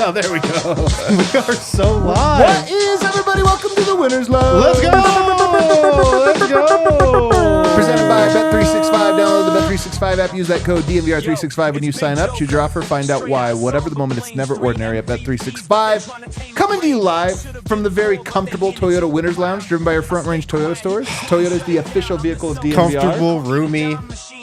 Oh, there we go. We are so live. What is, everybody? Welcome to the Winner's Lounge. Let's go. Let's go. Presented by Bet365. Download the Bet365 app. Use that code DMVR365 when you sign up. Choose your offer. Find out why. Whatever the moment, it's never ordinary at Bet365. Coming to you live from the very comfortable Toyota Winner's Lounge, driven by your Front Range Toyota stores. Toyota is the official vehicle of DMVR. Comfortable, roomy,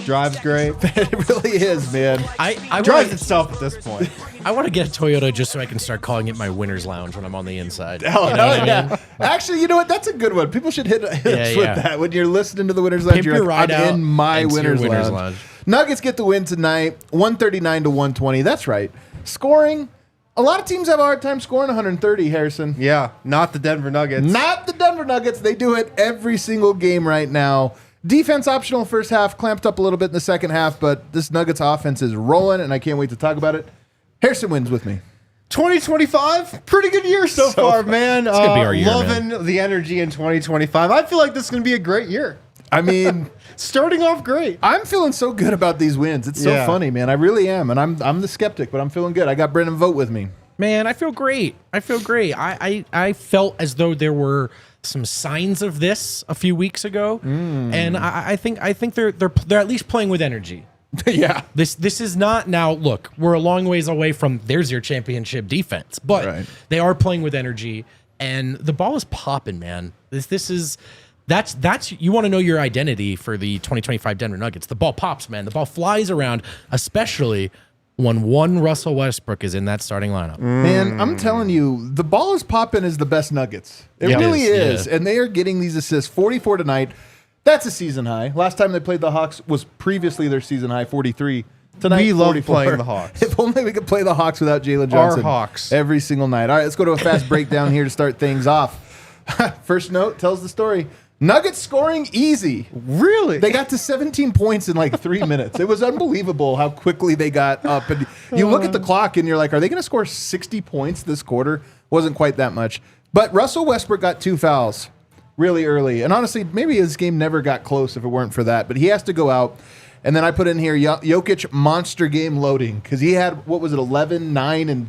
drives great. It really is, man. I Drives itself at this point. I want to get a Toyota just so I can start calling it my winner's lounge when I'm on the inside. Oh, You know what I yeah. mean? Actually, you know what? That's a good one. People should hit us Yeah, with yeah. that. When you're listening to the Winner's Lounge, Pimp you're your like, ride I'm out in my into your winner's lounge. Nuggets get the win tonight, 139 to 120. That's right. Scoring. A lot of teams have a hard time scoring 130, Harrison. Yeah, not the Denver Nuggets. Not the Denver Nuggets. They do it every single game right now. Defense optional first half, clamped up a little bit in the second half, but this Nuggets offense is rolling, and I can't wait to talk about it. Harrison wins with me. 2025, pretty good year so far, man. It's gonna be our year, loving the energy in 2025. I feel like this is going to be a great year. I mean, Starting off great. I'm feeling so good about these wins. It's so funny, man. I really am, and I'm the skeptic, but I'm feeling good. I got Brendan Vogt with me. Man, I feel great. I felt as though there were some signs of this a few weeks ago, and I think they're at least playing with energy. Yeah. This is not now. Look, we're a long ways away from there's your championship defense, but Right. they are playing with energy, and the ball is popping, man. That's you want to know your identity for the 2025 Denver Nuggets. The ball pops, man. The ball flies around, especially when one Russell Westbrook is in that starting lineup. Man, I'm telling you, the ball is popping is the best Nuggets. It Yeah. really It is. is, yeah. And they are getting these assists. 44 tonight. That's a season high. Last time they played the Hawks was previously their season high, 43. Tonight, We love 44. playing the Hawks. If only we could play the Hawks without Jalen Johnson. Hawks. Every single night. All right, let's go to a fast breakdown here to start things off. First note tells the story. Nuggets scoring easy. Really? They got to 17 points in like 3 minutes. It was unbelievable how quickly they got up. And you look at the clock and you're like, are they going to score 60 points this quarter? Wasn't quite that much. But Russell Westbrook got 2 fouls really early. And honestly, maybe his game never got close if it weren't for that. But he has to go out. And then I put in here Jokic monster game loading because he had, what was it, 11, 9, and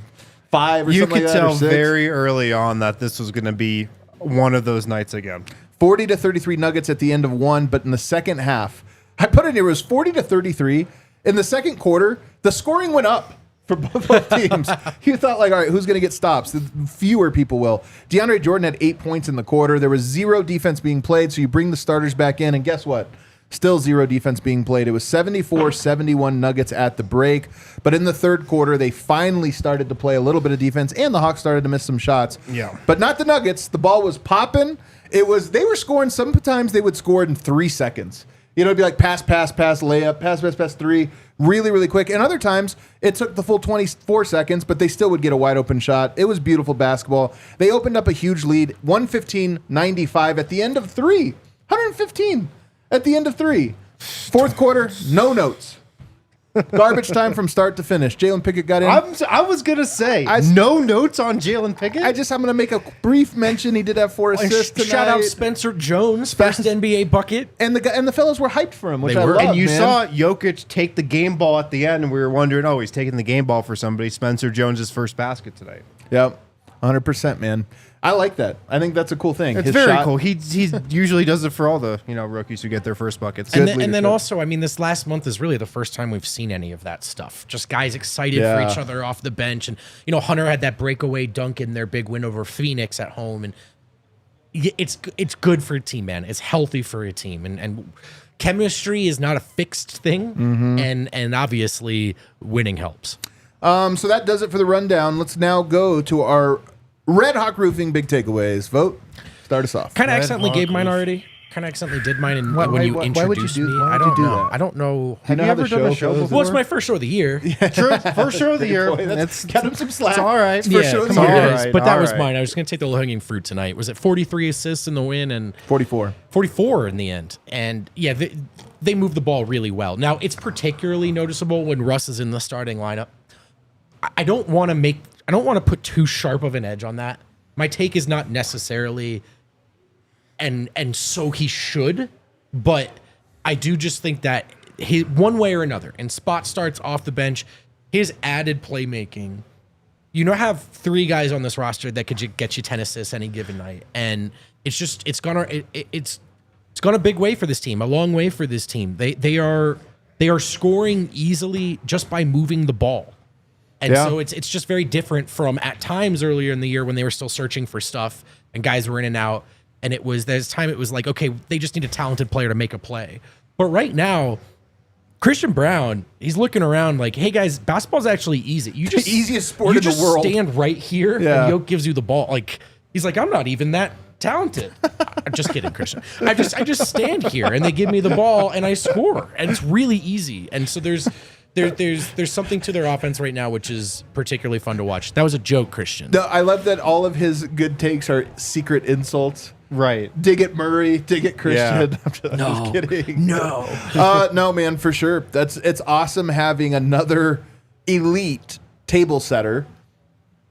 5 or You something could like that. tell or 6. very early on that this was going to be one of those nights again. 40 to 33 Nuggets at the end of one, but in the second half, I put in here, it was 40 to 33. In the second quarter, the scoring went up for both teams. You thought, like, all right, who's going to get stops? The fewer people will. Deandre Jordan had 8 points in the quarter. There was 0 defense being played, so you bring the starters back in, and guess what? Still 0 defense being played. It was 74-71 Nuggets at the break. But in the third quarter, they finally started to play a little bit of defense, and the Hawks started to miss some shots. Yeah. But not the Nuggets. The ball was popping. They were scoring. Sometimes they would score in 3 seconds. You know, it'd be like pass, layup, pass, 3, really, really quick. And other times it took the full 24 seconds, but they still would get a wide open shot. It was beautiful basketball. They opened up a huge lead, 115-95 at the end of 3. 115 at the end of 3. Fourth quarter, no notes. Garbage time from start to finish. Jalen Pickett got in. I was going to say, no notes on Jalen Pickett? I'm going to make a brief mention. He did have 4 assists tonight. Shout out Spencer Jones, first NBA bucket. And the fellas were hyped for him, which They I were. love, And you man. saw Jokic take the game ball at the end, and we were wondering, oh, he's taking the game ball for somebody. Spencer Jones' first basket tonight. Yep, 100%, man. I like that. I think that's a cool thing. It's His very shot- cool. He usually does it for all the rookies who get their first buckets. Good And then leadership. also, I mean, this last month is really the first time we've seen any of that stuff. Just guys excited Yeah. for each other off the bench. And, Hunter had that breakaway dunk in their big win over Phoenix at home. And it's good for a team, man. It's healthy for a team. And chemistry is not a fixed thing. And obviously, winning helps. So that does it for the rundown. Let's now go to our Red Hawk Roofing big takeaways. Vote. Start us off. Kind of Red accidentally Hawk gave mine roof. already. kind of accidentally did mine and Why- when you why would you introduced do- me. why I would you don't do know. that? I don't know. Have you know how ever the done a show show goes? before? Well, it's my first show of the year. True. First show of the year. Boy, It's cut him some slack. It's all right. It's first show of the come on, year. guys. Alright, But that was alright. mine. I was going to take the low-hanging fruit tonight. Was it 43 assists in the win and 44. 44 in the end? And yeah, they moved the ball really well. Now, it's particularly noticeable when Russ is in the starting lineup. I don't want to put too sharp of an edge on that. My take is not necessarily and so he should, but I do just think that one way or another, in spot starts off the bench, his added playmaking. You know, have 3 guys on this roster that could get you 10 assists any given night, and it's gone a big way for this team, a long way for this team. They are scoring easily just by moving the ball. And so it's just very different from at times earlier in the year when they were still searching for stuff and guys were in and out. And there's time it was like, okay, they just need a talented player to make a play. But right now, Christian Braun, he's looking around like, hey guys, basketball's actually easy. You just easiest sport in the world. You stand right here Yeah. and Yoke gives you the ball. Like he's like, I'm not even that talented. I'm just kidding, Christian. I just stand here and they give me the ball and I score. And it's really easy. And so there's something to their offense right now which is particularly fun to watch. That was a joke, Christian. No, I love that all of his good takes are secret insults. Right. Dig it, Murray. Dig it, Christian. Yeah. I'm just kidding. No. No, man, for sure. It's awesome having another elite table setter.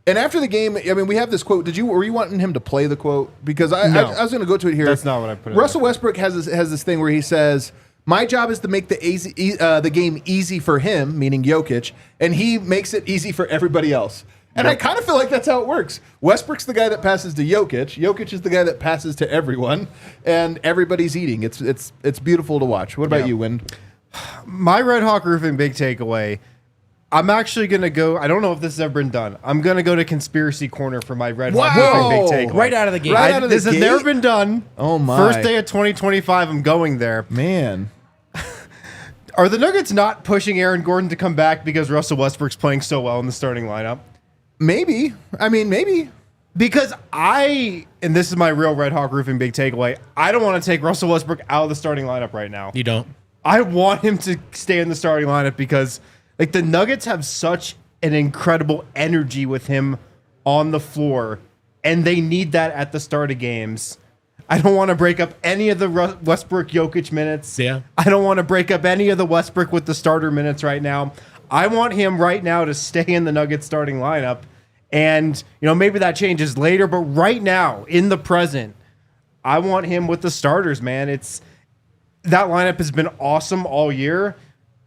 And after the game, I mean, we have this quote. Were you wanting him to play the quote? Because I was going to go to it here. That's not what I put in Russell Westbrook has this thing where he says, "My job is to make the game easy for him," meaning Jokic, and he makes it easy for everybody else. And I kind of feel like that's how it works. Westbrook's the guy that passes to Jokic. Jokic is the guy that passes to everyone, and everybody's eating. It's beautiful to watch. What about you, Win? My Red Hawk Roofing big takeaway. I'm actually going to go. I don't know if this has ever been done. I'm going to go to Conspiracy Corner for my Red Hawk Wow. Roofing big takeaway. Right out of the gate. Right out of the This has gate? never been done. Oh, my. First day of 2025, I'm going there. Man. Are the Nuggets not pushing Aaron Gordon to come back because Russell Westbrook's playing so well in the starting lineup? Maybe. I mean, maybe. Because and this is my real Red Hawk Roofing big takeaway, I don't want to take Russell Westbrook out of the starting lineup right now. You don't? I want him to stay in the starting lineup because like the Nuggets have such an incredible energy with him on the floor, and they need that at the start of games. I don't want to break up any of the Westbrook Jokic minutes. Yeah. I don't want to break up any of the Westbrook with the starter minutes right now. I want him right now to stay in the Nuggets starting lineup. And, maybe that changes later, but right now, in the present, I want him with the starters, man. That lineup has been awesome all year.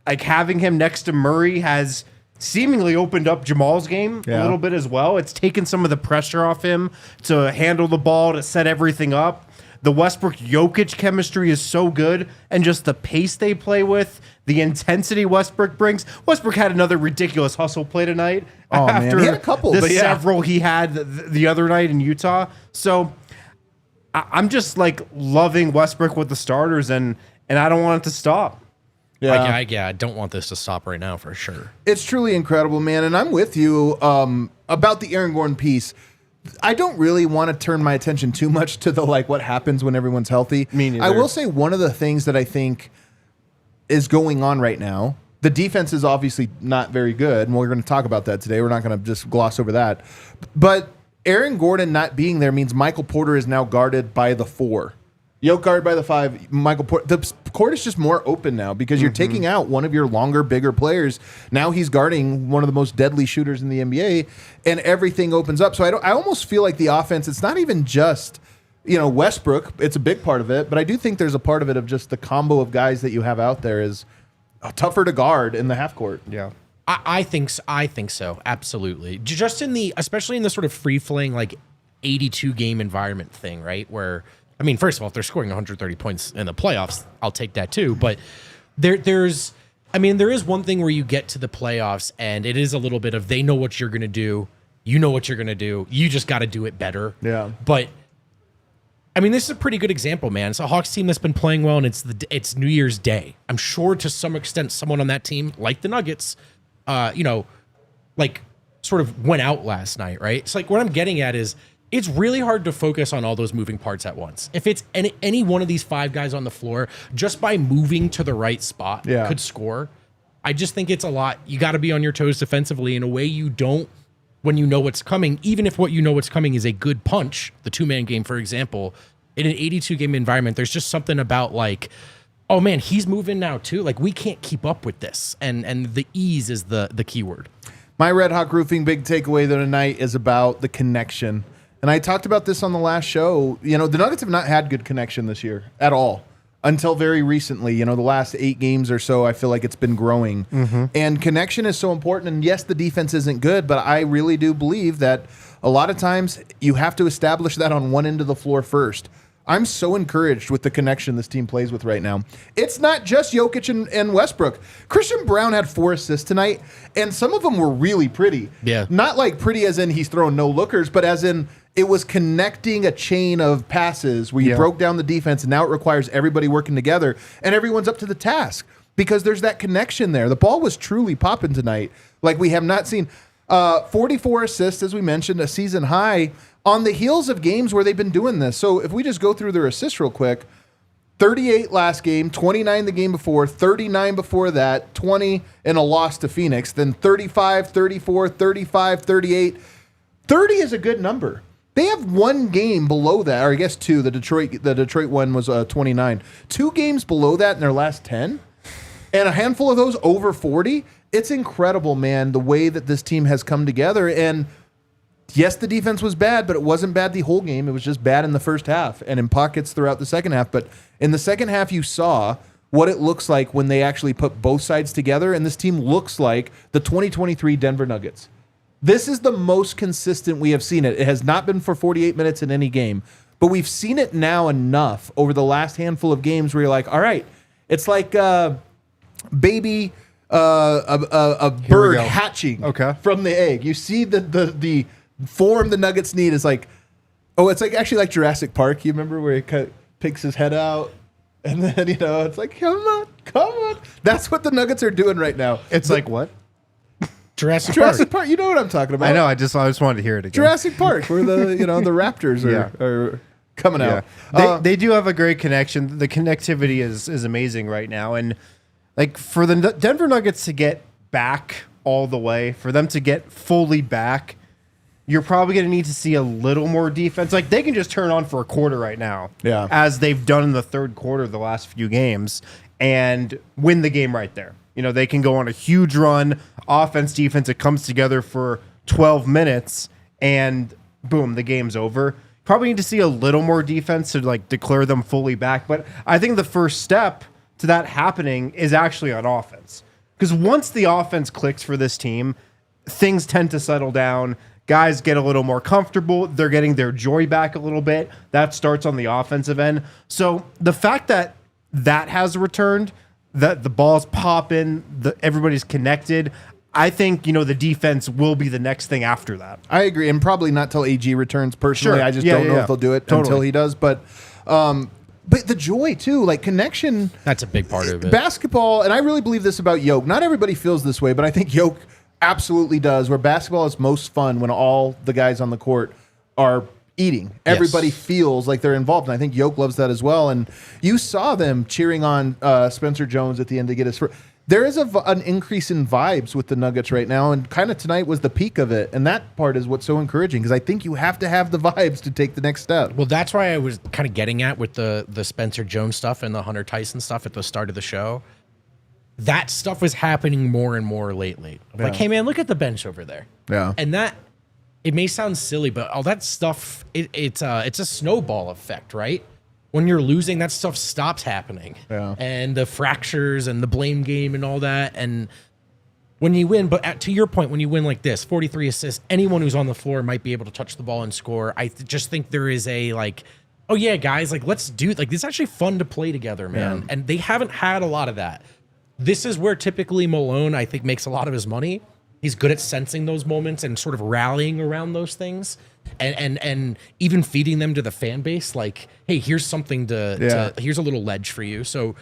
Like having him next to Murray has seemingly opened up Jamal's game a little bit as well. It's taken some of the pressure off him to handle the ball, to set everything up. The Westbrook-Jokic chemistry is so good, and just the pace they play with, the intensity Westbrook brings. Westbrook had another ridiculous hustle play tonight. Oh, man. After He had a couple, the but yeah. several he had the other night in Utah. So I'm just like loving Westbrook with the starters, and I don't want it to stop. Yeah. I don't want this to stop right now for sure. It's truly incredible, man. And I'm with you about the Aaron Gordon piece. I don't really want to turn my attention too much to what happens when everyone's healthy. Me neither. I will say one of the things that I think is going on right now, the defense is obviously not very good, and we're going to talk about that today. We're not going to just gloss over that. But Aaron Gordon not being there means Michael Porter is now guarded by the 4. Yoke guard by the 5, Michael Porter. The court is just more open now because you're taking out one of your longer, bigger players. Now he's guarding one of the most deadly shooters in the NBA, and everything opens up. So I almost feel like the offense, it's not even just, Westbrook. It's a big part of it, but I do think there's a part of it of just the combo of guys that you have out there is tougher to guard in the half court. Yeah. I think so. Absolutely. Just especially in the sort of free flowing 82 game environment thing, right? Where, first of all, if they're scoring 130 points in the playoffs, I'll take that too. But there is one thing where you get to the playoffs and it is a little bit of they know what you're going to do. You know what you're going to do. You just got to do it better. Yeah. But this is a pretty good example, man. It's a Hawks team that's been playing well, and it's New Year's Day. I'm sure to some extent someone on that team, like the Nuggets, sort of went out last night, right? It's what I'm getting at is it's really hard to focus on all those moving parts at once. If it's any one of these 5 guys on the floor, just by moving to the right spot could score. I just think it's a lot. You got to be on your toes defensively in a way you don't when you know what's coming, even if what you know what's coming is a good punch, the 2-man game, for example. In an 82-game environment, there's just something about like, oh man, he's moving now too. Like we can't keep up with this. And the ease is the key word. My Red Hawk Roofing big takeaway though tonight is about the connection. And I talked about this on the last show. You know, the Nuggets have not had good connection this year at all until very recently. You know, the last 8 games or so, I feel like it's been growing. And connection is so important. And yes, the defense isn't good, but I really do believe that a lot of times you have to establish that on one end of the floor first. I'm so encouraged with the connection this team plays with right now. It's not just Jokic and Westbrook. Christian Braun had 4 assists tonight, and some of them were really pretty. Yeah. Not like pretty as in he's throwing no-lookers, but as in it was connecting a chain of passes where you broke down the defense, and now it requires everybody working together, and everyone's up to the task because there's that connection there. The ball was truly popping tonight like we have not seen. 44 assists, as we mentioned, a season high on the heels of games where they've been doing this. So if we just go through their assists real quick, 38 last game, 29 the game before, 39 before that, 20 in a loss to Phoenix, then 35, 34, 35, 38. 30 is a good number. They have 1 game below that, or I guess 2. The Detroit one was 29. 2 games below that in their last 10, and a handful of those over 40. It's incredible, man, the way that this team has come together. And yes, the defense was bad, but it wasn't bad the whole game. It was just bad in the first half and in pockets throughout the second half. But in the second half, you saw what it looks like when they actually put both sides together. And this team looks like the 2023 Denver Nuggets. This is the most consistent we have seen it. It has not been for 48 minutes in any game, but we've seen it now enough over the last handful of games where you're like, all right, it's like baby... a bird hatching from the egg. You see the form the Nuggets need is like, it's like actually like Jurassic Park. You remember where he picks his head out and then, it's like, come on. That's what the Nuggets are doing right now. It's like what? Jurassic Park. You know what I'm talking about. I know. I just wanted to hear it again. Jurassic Park, where the the Raptors are coming out. They do have a great connection. The connectivity is amazing right now. And like for the Denver Nuggets to get back all the way, for them to get fully back, you're probably going to need to see a little more defense. Like they can just turn on for a quarter right now, as they've done in the third quarter the last few games, and win the game right there. They can go on a huge run, offense, defense. It comes together for 12 minutes, and boom, the game's over. Probably need to see a little more defense to like declare them fully back. But I think the first step to that happening is actually on offense. Because once the offense clicks for this team, things tend to settle down. Guys get a little more comfortable. They're getting their joy back a little bit. That starts on the offensive end. So the fact that has returned, that the ball's popping, everybody's connected, I think, the defense will be the next thing after that. I agree. And probably not till AG returns personally. Sure. I just don't know if they'll do it until he does. But the joy, too, like connection. That's a big part of it. Basketball, and I really believe this about Jokic. Not everybody feels this way, but I think Jokic absolutely does, where basketball is most fun when all the guys on the court are eating. Everybody feels like they're involved, and I think Jokic loves that as well. And you saw them cheering on Spencer Jones at the end to get his first. There is an increase in vibes with the Nuggets right now, and kind of tonight was the peak of it. And that part is what's so encouraging, because I think you have to have the vibes to take the next step. Well, that's why I was kind of getting at with the Spencer Jones stuff and the Hunter Tyson stuff at the start of the show. That stuff was happening more and more lately. Like, hey, man, look at the bench over there. Yeah. And that, it may sound silly, but all that stuff, it's a snowball effect, right? When you're losing, that stuff stops happening. Yeah. And the fractures and the blame game and all that. And when you win, but to your point, when you win like this, 43 assists, anyone who's on the floor might be able to touch the ball and score. I just think there is a like, oh yeah, guys, like let's do like this is actually fun to play together, man. Yeah. And they haven't had a lot of that. This is where typically Malone, I think, makes a lot of his money. He's good at sensing those moments and sort of rallying around those things, and even feeding them to the fan base. Like, hey, here's something here's a little ledge for you. So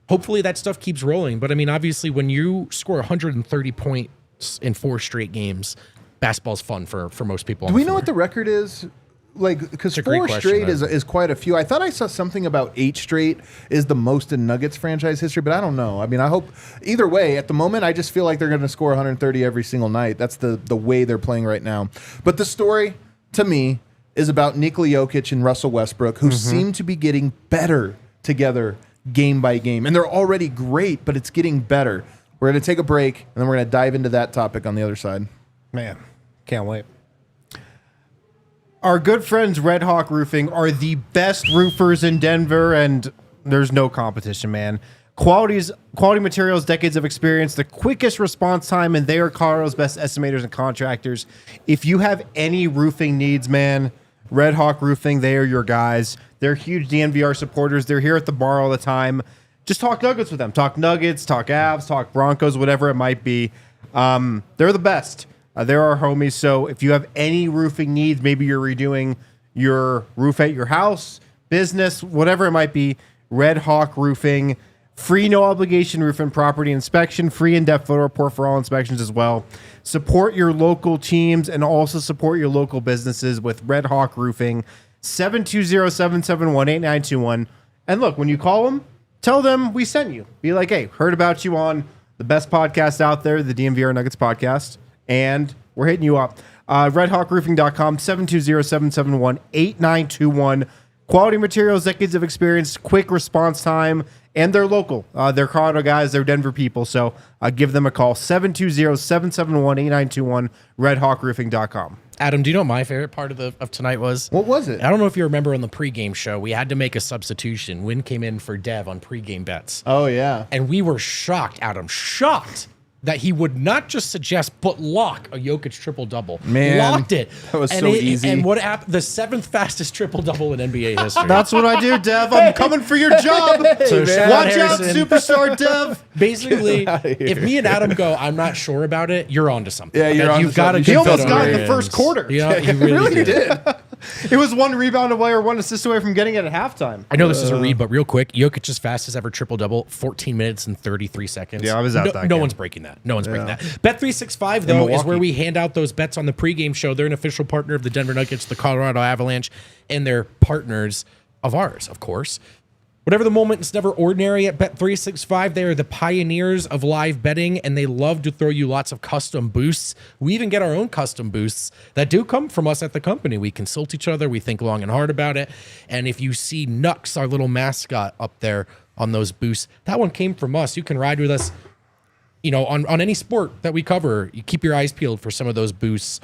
hopefully that stuff keeps rolling. But I mean, obviously, when you score 130 points in 4 straight games, basketball's fun for most people. Do we know what the record is like, because a great 4 question, straight man. is quite a few. I thought I saw something about 8 straight is the most in Nuggets franchise history, but I don't know. I mean, I hope either way. At the moment, I just feel like they're going to score 130 every single night. That's the way they're playing right now. But the story to me is about Nikola Jokic and Russell Westbrook, who seem to be getting better together game by game, and they're already great, but it's getting better. We're going to take a break, and then we're going to dive into that topic on the other side. Man, can't wait. Our good friends Red Hawk Roofing are the best roofers in Denver, and there's no competition, man. Quality materials, decades of experience, the quickest response time, and they are Colorado's best estimators and contractors. If you have any roofing needs, man, Red Hawk Roofing, they are your guys. They're huge DNVR supporters. They're here at the bar all the time. Just talk Nuggets with them. Talk Nuggets, talk Avs, talk Broncos, whatever it might be. They're the best. They're our homies. So if you have any roofing needs, maybe you're redoing your roof at your house, business, whatever it might be, Red Hawk Roofing. Free no obligation roof and property inspection, free in-depth photo report for all inspections as well. Support your local teams and also support your local businesses with Red Hawk Roofing, 720-771-8921. And look, when you call them, tell them we sent you. Be like, hey, heard about you on the best podcast out there, the DNVR Nuggets podcast, and we're hitting you up. RedHawkRoofing.com, 720-771-8921. Quality materials, decades of experience, quick response time, and they're local. They're Colorado guys. They're Denver people. So give them a call, 720-771-8921, RedHawkRoofing.com. Adam, do you know what my favorite part of tonight was? What was it? I don't know if you remember on the pregame show, we had to make a substitution. Win came in for Dev on pregame bets. Oh, yeah. And we were shocked, Adam, shocked that he would not just suggest, but lock a Jokic triple-double. Man, locked it. that was so easy. And what happened? The 7th fastest triple-double in NBA history. That's what I do, Dev. I'm coming for your job. So shout Watch out, Harrison. superstar Dev. Basically, outta here. if me and Adam go, I'm not sure about it, you're onto something. Yeah, you're That onto you've got to something. He You should almost bet on got in the Rams. first quarter. Yeah, he really did. It was one rebound away or one assist away from getting it at halftime. I know this is a read, but real quick, Jokic's fastest ever triple-double, 14 minutes and 33 seconds. Yeah, I was at that No game. one's breaking that. No one's breaking that. Bet365, though, is where we hand out those bets on the pregame show. They're an official partner of the Denver Nuggets, the Colorado Avalanche, and they're partners of ours, of course. Whatever the moment, it's never ordinary at Bet365. They are the pioneers of live betting, and they love to throw you lots of custom boosts. We even get our own custom boosts that do come from us at the company. We consult each other. We think long and hard about it. And if you see Nux, our little mascot, up there on those boosts, that one came from us. You can ride with us, you know, on any sport that we cover. You keep your eyes peeled for some of those boosts.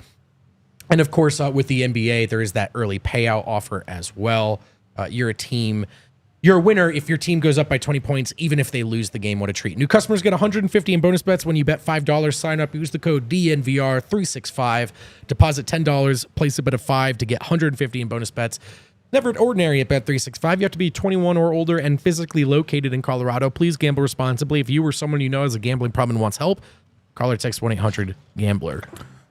And of course, with the NBA, there is that early payout offer as well. You're a winner if your team goes up by 20 points, even if they lose the game. What a treat. New customers get $150 in bonus bets when you bet $5. Sign up, use the code DNVR365. Deposit $10, place a bet of $5 to get $150 in bonus bets. Never ordinary at Bet365. You have to be 21 or older and physically located in Colorado. Please gamble responsibly. If you or someone you know has a gambling problem and wants help, call or text 1-800-GAMBLER.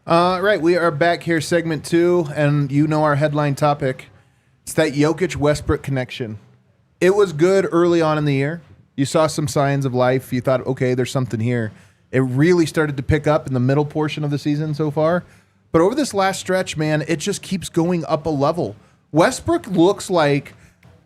Right, we are back here, segment 2, and you know our headline topic. It's that Jokic Westbrook connection. It was good early on in the year. You saw some signs of life. You thought, okay, there's something here. It really started to pick up in the middle portion of the season so far. But over this last stretch, man, it just keeps going up a level. Westbrook looks like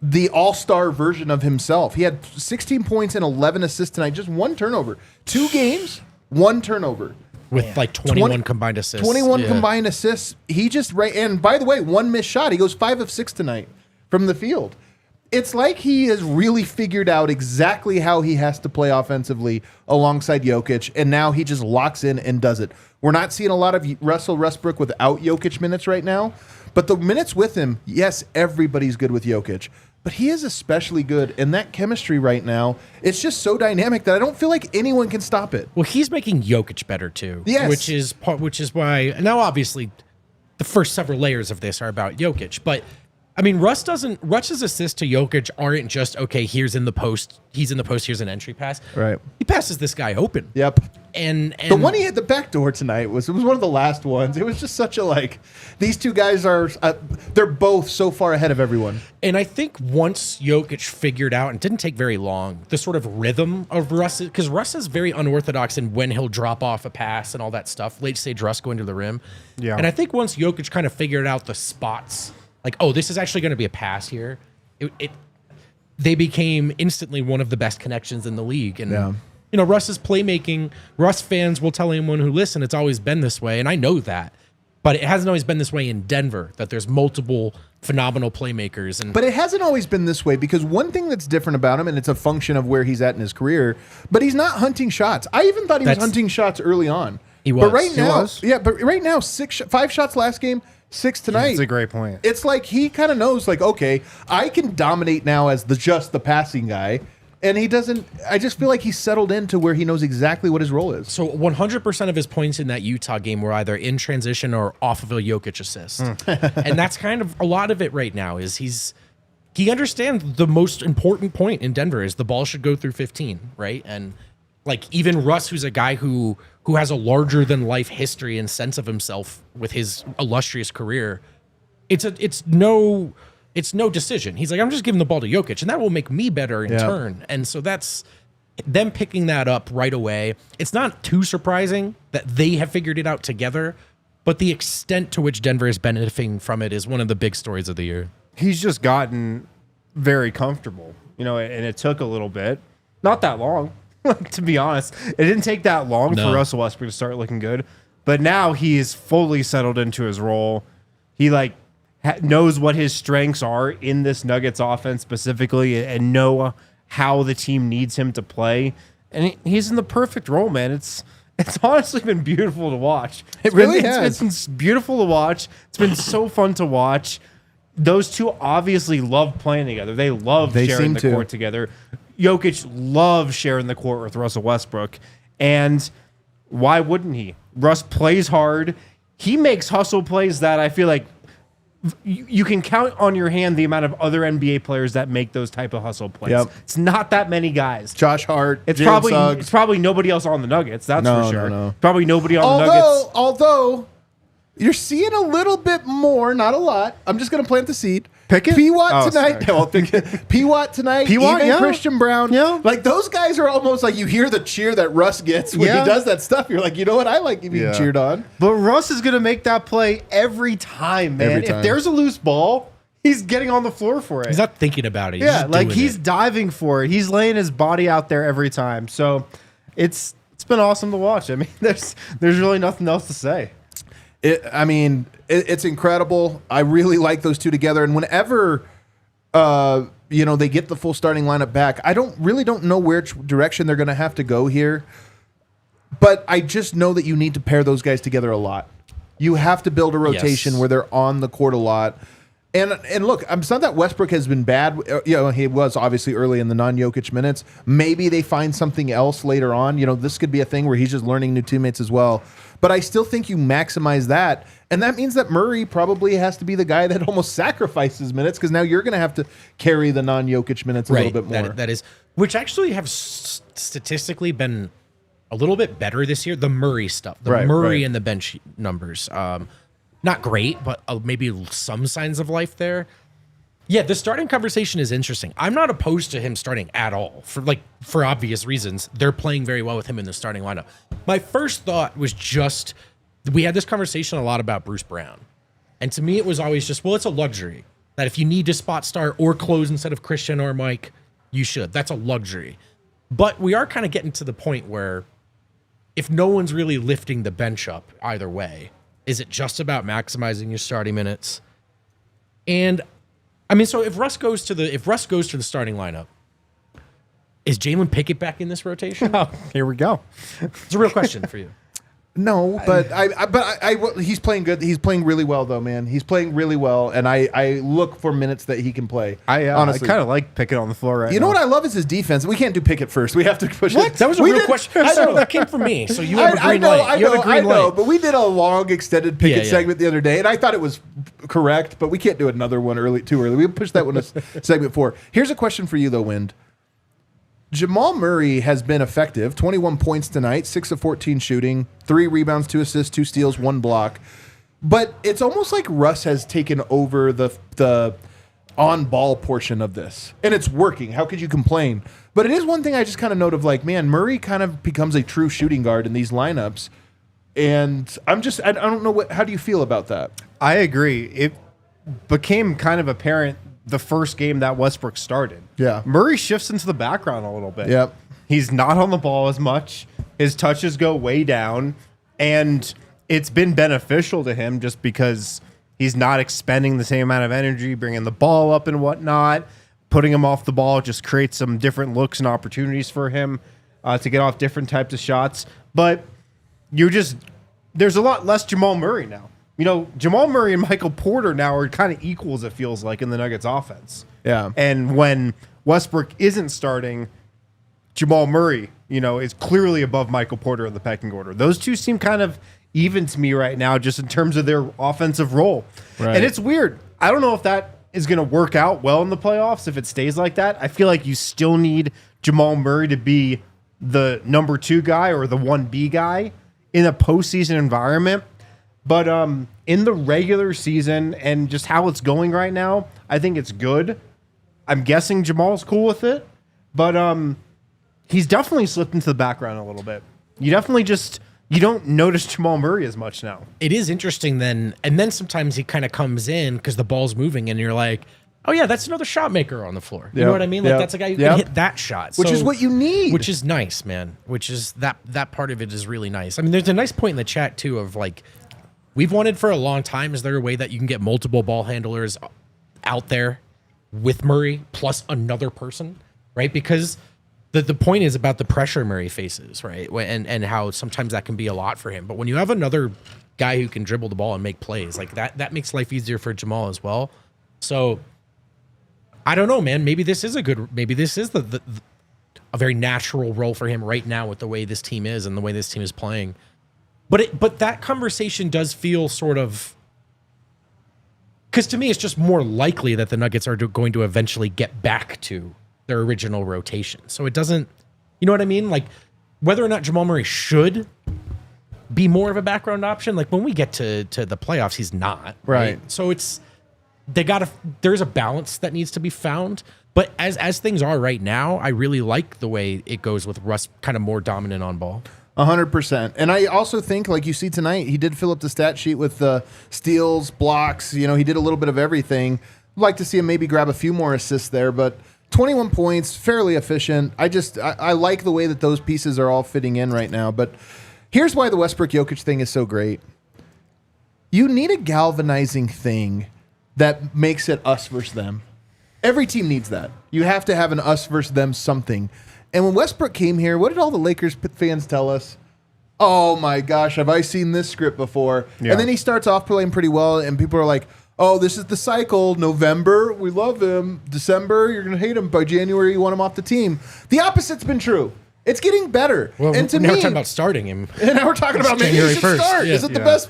the all-star version of himself. He had 16 points and 11 assists tonight, just one turnover. 2 games, 1 turnover. With like 21 combined assists. 21 combined assists. He just, and by the way, 1 missed shot. He goes 5 of 6 tonight from the field. It's like he has really figured out exactly how he has to play offensively alongside Jokic, and now he just locks in and does it. We're not seeing a lot of Russell Westbrook without Jokic minutes right now, but the minutes with him, yes, everybody's good with Jokic, but he is especially good, and that chemistry right now, it's just so dynamic that I don't feel like anyone can stop it. Well, he's making Jokic better too. Yes. Which is why now obviously the first several layers of this are about Jokic, but I mean, Russ's assists to Jokic aren't just, okay, he's in the post, here's an entry pass. Right. He passes this guy open. Yep. And the one he hit the back door tonight was one of the last ones. It was just such a these two guys are they're both so far ahead of everyone. And I think once Jokic figured out, and it didn't take very long, the sort of rhythm of Russ, because Russ is very unorthodox in when he'll drop off a pass and all that stuff. Late stage Russ going to the rim. Yeah. And I think once Jokic kind of figured out the spots like, oh, this is actually going to be a pass here. They became instantly one of the best connections in the league. And, you know, Russ's playmaking, Russ fans will tell anyone who listen, it's always been this way. And I know that. But it hasn't always been this way in Denver, that there's multiple phenomenal playmakers. But it hasn't always been this way, because one thing that's different about him, and it's a function of where he's at in his career, but he's not hunting shots. I even thought he was hunting shots early on. He was. But right now, but right now, 5 shots last game, 6 tonight. That's a great point. It's like he kind of knows, like, okay, I can dominate now as just the passing guy. And he doesn't. I just feel like he's settled into where he knows exactly what his role is. So 100% of his points in that Utah game were either in transition or off of a Jokic assist. And that's kind of a lot of it right now is he understands the most important point in Denver is the ball should go through 15, right? And like even Russ, who's a guy who has a larger than life history and sense of himself with his illustrious career, it's no decision. He's like, I'm just giving the ball to Jokic, and that will make me better in turn. And so that's them picking that up right away. It's not too surprising that they have figured it out together, but the extent to which Denver is benefiting from it is one of the big stories of the year. He's just gotten very comfortable, you know, and it took a little bit. Not that long, to be honest. It didn't take that long for Russell Westbrook to start looking good, but now he's fully settled into his role. He knows what his strengths are in this Nuggets offense specifically and know how the team needs him to play. And he's in the perfect role, man. It's honestly been beautiful to watch. It really has. It's been beautiful to watch. It's been so fun to watch. Those two obviously love playing together. They love sharing the court together. Jokic loves sharing the court with Russell Westbrook. And why wouldn't he? Russ plays hard. He makes hustle plays that I feel like you can count on your hand the amount of other NBA players that make those type of hustle plays. Yep. It's not that many guys. Josh Hart, it's probably nobody else on the Nuggets. That's for sure. No. Probably nobody on the Nuggets. Although you're seeing a little bit more, not a lot. I'm just going to plant the seed. Pickett? P-Wat tonight. P-Wat tonight. P-Wat, even Christian Brown. Yeah. Like, those guys are almost like you hear the cheer that Russ gets when he does that stuff. You're like, you know what? I like being cheered on. But Russ is going to make that play every time, man. If there's a loose ball, he's getting on the floor for it. He's not thinking about it. He's diving for it. He's laying his body out there every time. So it's been awesome to watch. I mean, there's really nothing else to say. It's incredible. I really like those two together. And whenever, they get the full starting lineup back, I don't know which direction they're going to have to go here. But I just know that you need to pair those guys together a lot. You have to build a rotation where they're on the court a lot. And look, it's not that Westbrook has been bad. He was obviously early in the non-Jokic minutes. Maybe they find something else later on. This could be a thing where he's just learning new teammates as well. But I still think you maximize that. And that means that Murray probably has to be the guy that almost sacrifices minutes because now you're going to have to carry the non-Jokic minutes a little bit more. That is, which actually have statistically been a little bit better this year. The Murray stuff, Murray and the bench numbers. Not great, but maybe some signs of life there. Yeah, the starting conversation is interesting. I'm not opposed to him starting at all for obvious reasons. They're playing very well with him in the starting lineup. My first thought was just we had this conversation a lot about Bruce Brown. And to me, it was always just, it's a luxury that if you need to spot start or close instead of Christian or Mike, you should. That's a luxury. But we are kind of getting to the point where if no one's really lifting the bench up either way, is it just about maximizing your starting minutes? And so if Russ goes to the starting lineup, is Jalen Pickett back in this rotation? Oh, here we go. It's a real question for you. No, but he's playing good. He's playing really well, though, man. He's playing really well, and I look for minutes that he can play. Honestly, I kind of like Pickett on the floor right now. You know what I love is his defense. We can't do Pickett first. We have to push it. That was a real question. I know that came from me. So you have a green light. You have a green light. But we did a long extended Pickett segment the other day, and I thought it was correct. But we can't do another one too early. We pushed that one to segment 4. Here's a question for you, though, Wind. Jamal Murray has been effective, 21 points tonight, 6 of 14 shooting, 3 rebounds, 2 assists, 2 steals, 1 block. But it's almost like Russ has taken over the on-ball portion of this. And it's working. How could you complain? But it is one thing I just kind of note of Murray kind of becomes a true shooting guard in these lineups. And I don't know how do you feel about that? I agree. became kind of apparent the first game that Westbrook started. Yeah. Murray shifts into the background a little bit. Yep. He's not on the ball as much. His touches go way down, and it's been beneficial to him just because he's not expending the same amount of energy, bringing the ball up and whatnot. Putting him off the ball just creates some different looks and opportunities for him to get off different types of shots. But there's a lot less Jamal Murray now. You know, Jamal Murray and Michael Porter now are kind of equals, it feels like, in the Nuggets offense. Yeah. And when Westbrook isn't starting, Jamal Murray, is clearly above Michael Porter in the pecking order. Those two seem kind of even to me right now, just in terms of their offensive role. Right. And it's weird. I don't know if that is going to work out well in the playoffs if it stays like that. I feel like you still need Jamal Murray to be the number 2 guy or the 1B guy in a postseason environment. But in the regular season and just how it's going right now, I think it's good. I'm guessing Jamal's cool with it, but he's definitely slipped into the background a little bit. You don't notice Jamal Murray as much now. It is interesting then, and then sometimes he kind of comes in because the ball's moving, and you're like, oh yeah, that's another shot maker on the floor. You know what I mean? Like that's a guy who can hit that shot, which is what you need. Which is nice, man. Which is that part of it is really nice. I mean, there's a nice point in the chat too of like, we've wanted for a long time, is there a way that you can get multiple ball handlers out there with Murray plus another person, right? Because the point is about the pressure Murray faces, right? And how sometimes that can be a lot for him. But when you have another guy who can dribble the ball and make plays, like that makes life easier for Jamal as well. So I don't know, man. Maybe this is a very natural role for him right now with the way this team is and the way this team is playing. But that conversation does feel sort of, because to me it's just more likely that the Nuggets are going to eventually get back to their original rotation. So it doesn't, you know what I mean? Like whether or not Jamal Murray should be more of a background option, like when we get to the playoffs, he's not. Right. So there's a balance that needs to be found. But as things are right now, I really like the way it goes with Russ kind of more dominant on ball. 100%. And I also think, like you see tonight, he did fill up the stat sheet with steals, blocks. He did a little bit of everything. I'd like to see him maybe grab a few more assists there, but 21 points, fairly efficient. I like the way that those pieces are all fitting in right now. But here's why the Westbrook-Jokic thing is so great. You need a galvanizing thing that makes it us versus them. Every team needs that. You have to have an us versus them something. And when Westbrook came here, what did all the Lakers fans tell us? Oh my gosh, have I seen this script before? Yeah. And then he starts off playing pretty well, and people are like, oh, this is the cycle. November, we love him. December, you're going to hate him. By January, you want him off the team. The opposite's been true. It's getting better. Well, and to now me, we're talking about starting him. And now we're talking about maybe he should 1st. start. Yeah. Is it the best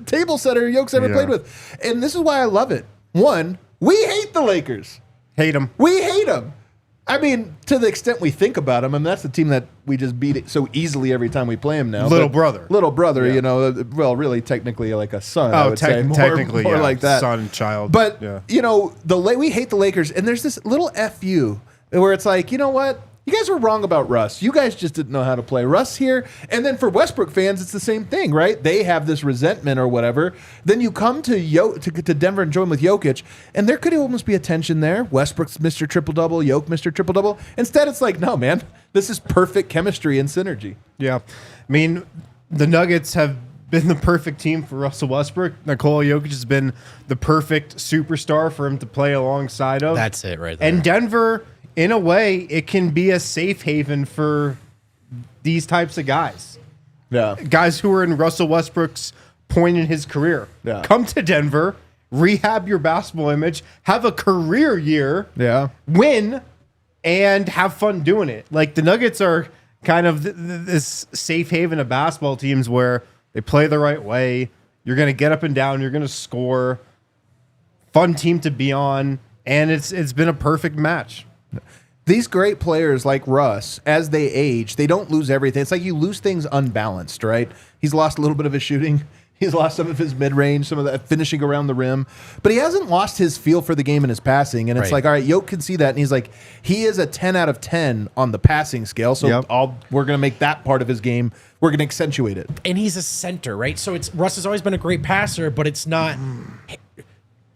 table setter Yoke's ever played with? And this is why I love it. One, we hate the Lakers. Hate them. We hate them. I mean, to the extent we think about them, that's the team that we just beat so easily every time we play them now. Little brother, well, really, technically like a son. I would say. Technically, more like that, son, child. But we hate the Lakers, and there's this little fu where it's like, you know what? You guys were wrong about Russ. You guys just didn't know how to play Russ here. And then for Westbrook fans, it's the same thing, right? They have this resentment or whatever. Then you come to Denver and join with Jokic, and there could almost be a tension there. Westbrook's Mr. Triple-Double, Jokic Mr. Triple-Double. Instead, it's like, no, man, this is perfect chemistry and synergy. Yeah. I mean, the Nuggets have been the perfect team for Russell Westbrook. Nikola Jokic has been the perfect superstar for him to play alongside of. That's it right there. And Denver, in a way, it can be a safe haven for these types of guys. Yeah. Guys who are in Russell Westbrook's point in his career. Yeah. Come to Denver, rehab your basketball image, have a career year, win, and have fun doing it. Like the Nuggets are kind of this safe haven of basketball teams where they play the right way. You're going to get up and down. You're going to score. Fun team to be on. And it's been a perfect match. These great players like Russ, as they age, they don't lose everything. It's like you lose things unbalanced, right? He's lost a little bit of his shooting. He's lost some of his mid-range, some of that finishing around the rim. But he hasn't lost his feel for the game and his passing. And it's like, all right, Yoke can see that. And he's like, he is a 10 out of 10 on the passing scale. So we're going to make that part of his game. We're going to accentuate it. And he's a center, right? So Russ has always been a great passer, but it's not...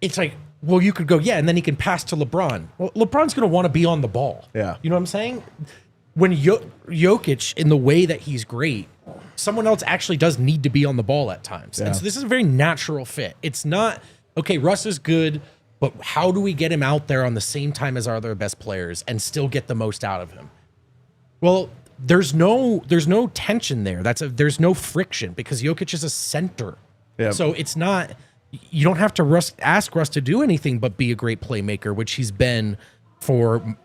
it's like, well, you could go, yeah, and then he can pass to LeBron. Well, LeBron's going to want to be on the ball. Yeah. You know what I'm saying? When Jokic, in the way that he's great, someone else actually does need to be on the ball at times. Yeah. And so this is a very natural fit. It's not, okay, Russ is good, but how do we get him out there on the same time as our other best players and still get the most out of him? Well, there's no tension there. There's no friction because Jokic is a center. Yep. So it's not, you don't have to ask Russ to do anything but be a great playmaker, which he's been for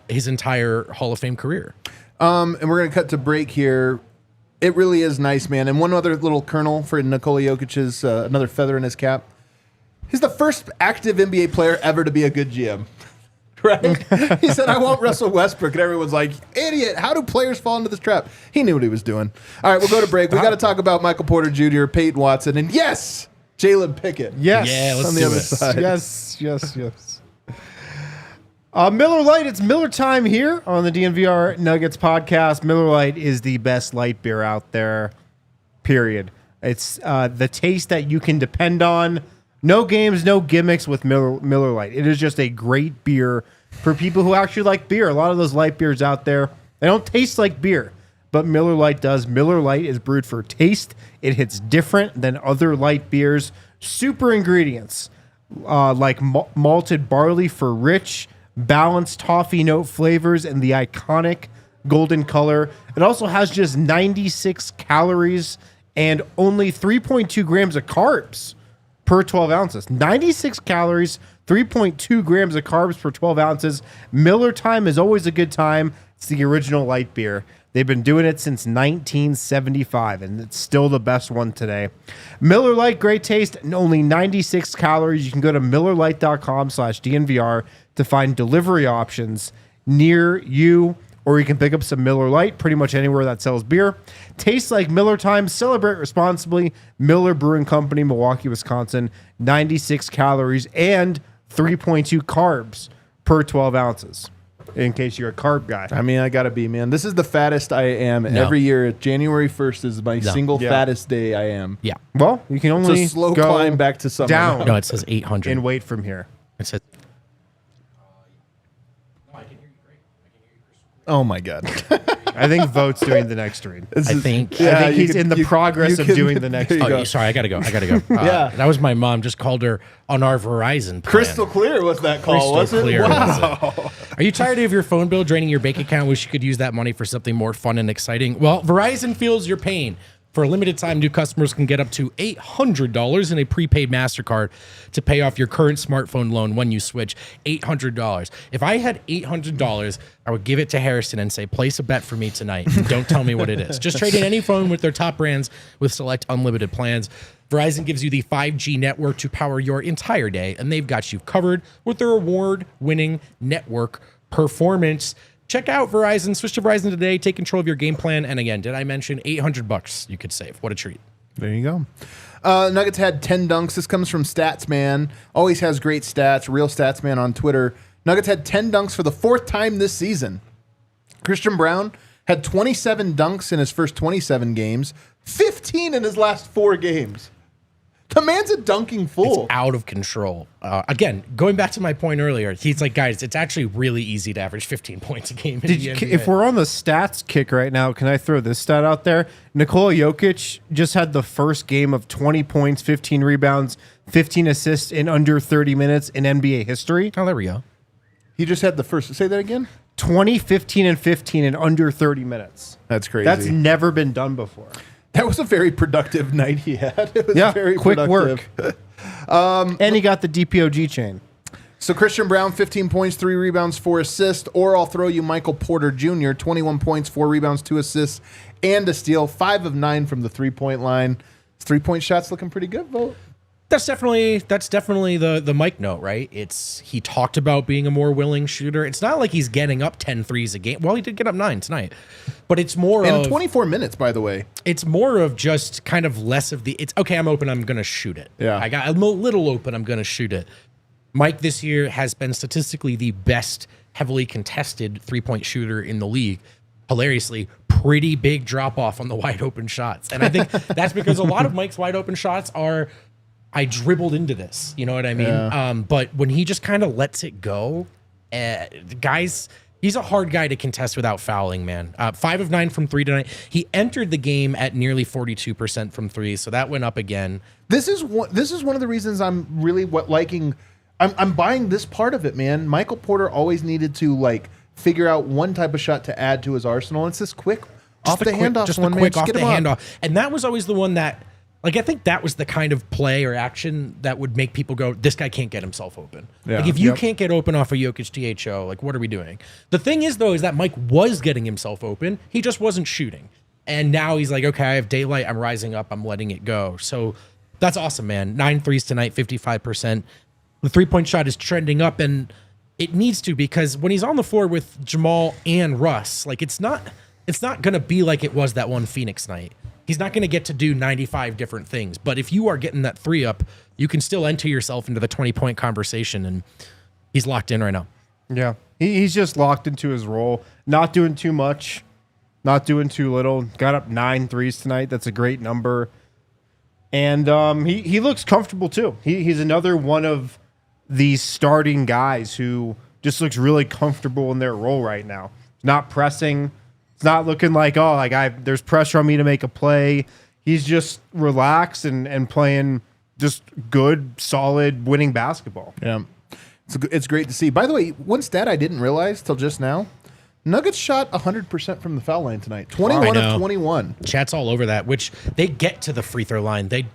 his entire Hall of Fame career. And we're going to cut to break here. It really is nice, man. And one other little kernel for Nikola Jokic's, another feather in his cap. He's the first active NBA player ever to be a good GM. Right? He said, I want Russell Westbrook. And everyone's like, idiot. How do players fall into this trap? He knew what he was doing. All right, we'll go to break. We got to talk about Michael Porter Jr., Peyton Watson, and yes, Jalen Pickett. Yes. Yeah, let's on the do other it. side. Yes. Miller Lite, it's Miller time here on the DNVR Nuggets podcast. Miller Lite is the best light beer out there, period. It's the taste that you can depend on. No games, no gimmicks with Miller Lite. It is just a great beer for people who actually like beer. A lot of those light beers out there, they don't taste like beer, but Miller Lite does. Miller Lite is brewed for taste. It hits different than other light beers. Super ingredients like malted barley for rich, balanced toffee note flavors and the iconic golden color. It also has just 96 calories and only 3.2 grams of carbs per 12 ounces. 96 calories, 3.2 grams of carbs per 12 ounces. Miller time is always a good time. It's the original light beer. They've been doing it since 1975, and it's still the best one today. Miller Lite, great taste, and only 96 calories. You can go to MillerLite.com/DNVR to find delivery options near you, or you can pick up some Miller Lite pretty much anywhere that sells beer. Tastes like Miller time. Celebrate responsibly. Miller Brewing Company, Milwaukee, Wisconsin. 96 calories and 3.2 carbs per 12 ounces. In case you're a carb guy. I mean, I got to be, man. This is the fattest I am. Every year, January 1st is my single fattest day I am. Yeah. Well, you can only It's a slow go climb back to summer. down No, it says 800. and wait from here. It says, Oh, my God. I think Vogt's doing the next read. I think. I think you he's can- in the you- progress you of can- doing the next there you read. go. Oh, sorry, I gotta go. Yeah. That was my mom. Just called her on our Verizon plan. Crystal clear was that call, Crystal wasn't clear. it? Was Wow. it? Are you tired of your phone bill draining your bank account? Wish you could use that money for something more fun and exciting? Well, Verizon feels your pain. For a limited time, new customers can get up to $800 in a prepaid MasterCard to pay off your current smartphone loan when you switch. $800. If I had $800, I would give it to Harrison and say, place a bet for me tonight. And don't tell me what it is. Just trade in any phone with their top brands with select unlimited plans. Verizon gives you the 5G network to power your entire day, and they've got you covered with their award-winning network performance. Check out Verizon. Switch to Verizon today. Take control of your game plan. And again, did I mention $800 you could save? What a treat. There you go. Nuggets had 10 dunks. This comes from Statsman. Always has great stats. Real Statsman on Twitter. Nuggets had 10 dunks for the fourth time this season. Christian Braun had 27 dunks in his first 27 games, 15 in his last 4 games. The man's a dunking fool. It's out of control. Again, going back to my point earlier, he's like, guys, it's actually really easy to average 15 points a game. If we're on the stats kick right now, can I throw this stat out there? Nikola Jokic just had the first game of 20 points, 15 rebounds, 15 assists in under 30 minutes in NBA history. Oh, there we go. He just had the first. Say that again? 20, 15, and 15 in under 30 minutes. That's crazy. That's never been done before. That was a very productive night he had. It was very quick productive. work. And he got the DPOG chain. So Christian Braun, 15 points, 3 rebounds, 4 assists. Or I'll throw you Michael Porter Jr., 21 points, 4 rebounds, 2 assists, and a steal. 5 of 9 from the three-point line. His three-point shot's looking pretty good, Vogt. That's definitely the Mike note, right? He talked about being a more willing shooter. It's not like he's getting up 10 threes a game. Well, he did get up 9 tonight. But it's more In of 24 minutes, by the way. it's more of just kind of less of the it's okay, I'm open, I'm gonna shoot it. Yeah. I'm a little open, I'm gonna shoot it. Mike this year has been statistically the best heavily contested 3-point shooter in the league. Hilariously, pretty big drop off on the wide open shots. And I think that's because a lot of Mike's wide open shots are I dribbled into this. You know what I mean? Yeah. But when he just kind of lets it go, guys, he's a hard guy to contest without fouling, man. 5 of 9 from 3 tonight. He entered the game at nearly 42% from 3, so that went up again. This is one of the reasons I'm really liking. I'm buying this part of it, man. Michael Porter always needed to like figure out one type of shot to add to his arsenal. It's this quick off the handoff, just one the man, quick just off get the him up. handoff, and that was always the one that, like, I think that was the kind of play or action that would make people go, "This guy can't get himself open." Yeah. Like, if you can't get open off a Jokic THO, like, what are we doing? The thing is, though, is that Mike was getting himself open. He just wasn't shooting, and now he's like, "Okay, I have daylight. I'm rising up. I'm letting it go." So that's awesome, man. 9 threes tonight, 55%. The 3-point shot is trending up, and it needs to, because when he's on the floor with Jamal and Russ, like, it's not going to be like it was that one Phoenix night. He's not going to get to do 95 different things. But if you are getting that 3 up, you can still enter yourself into the 20-point conversation, and he's locked in right now. Yeah. He's just locked into his role, not doing too much, not doing too little. Got up 9 threes tonight. That's a great number. And he looks comfortable, too. He's another one of these starting guys who just looks really comfortable in their role right now. Not pressing. It's not looking like, oh, like there's pressure on me to make a play. He's just relaxed and playing just good, solid, winning basketball. Yeah, it's great to see. By the way, one stat I didn't realize till just now: Nuggets shot 100% from the foul line tonight. 21 of 21. Chat's all over that, which they get to the free throw line. They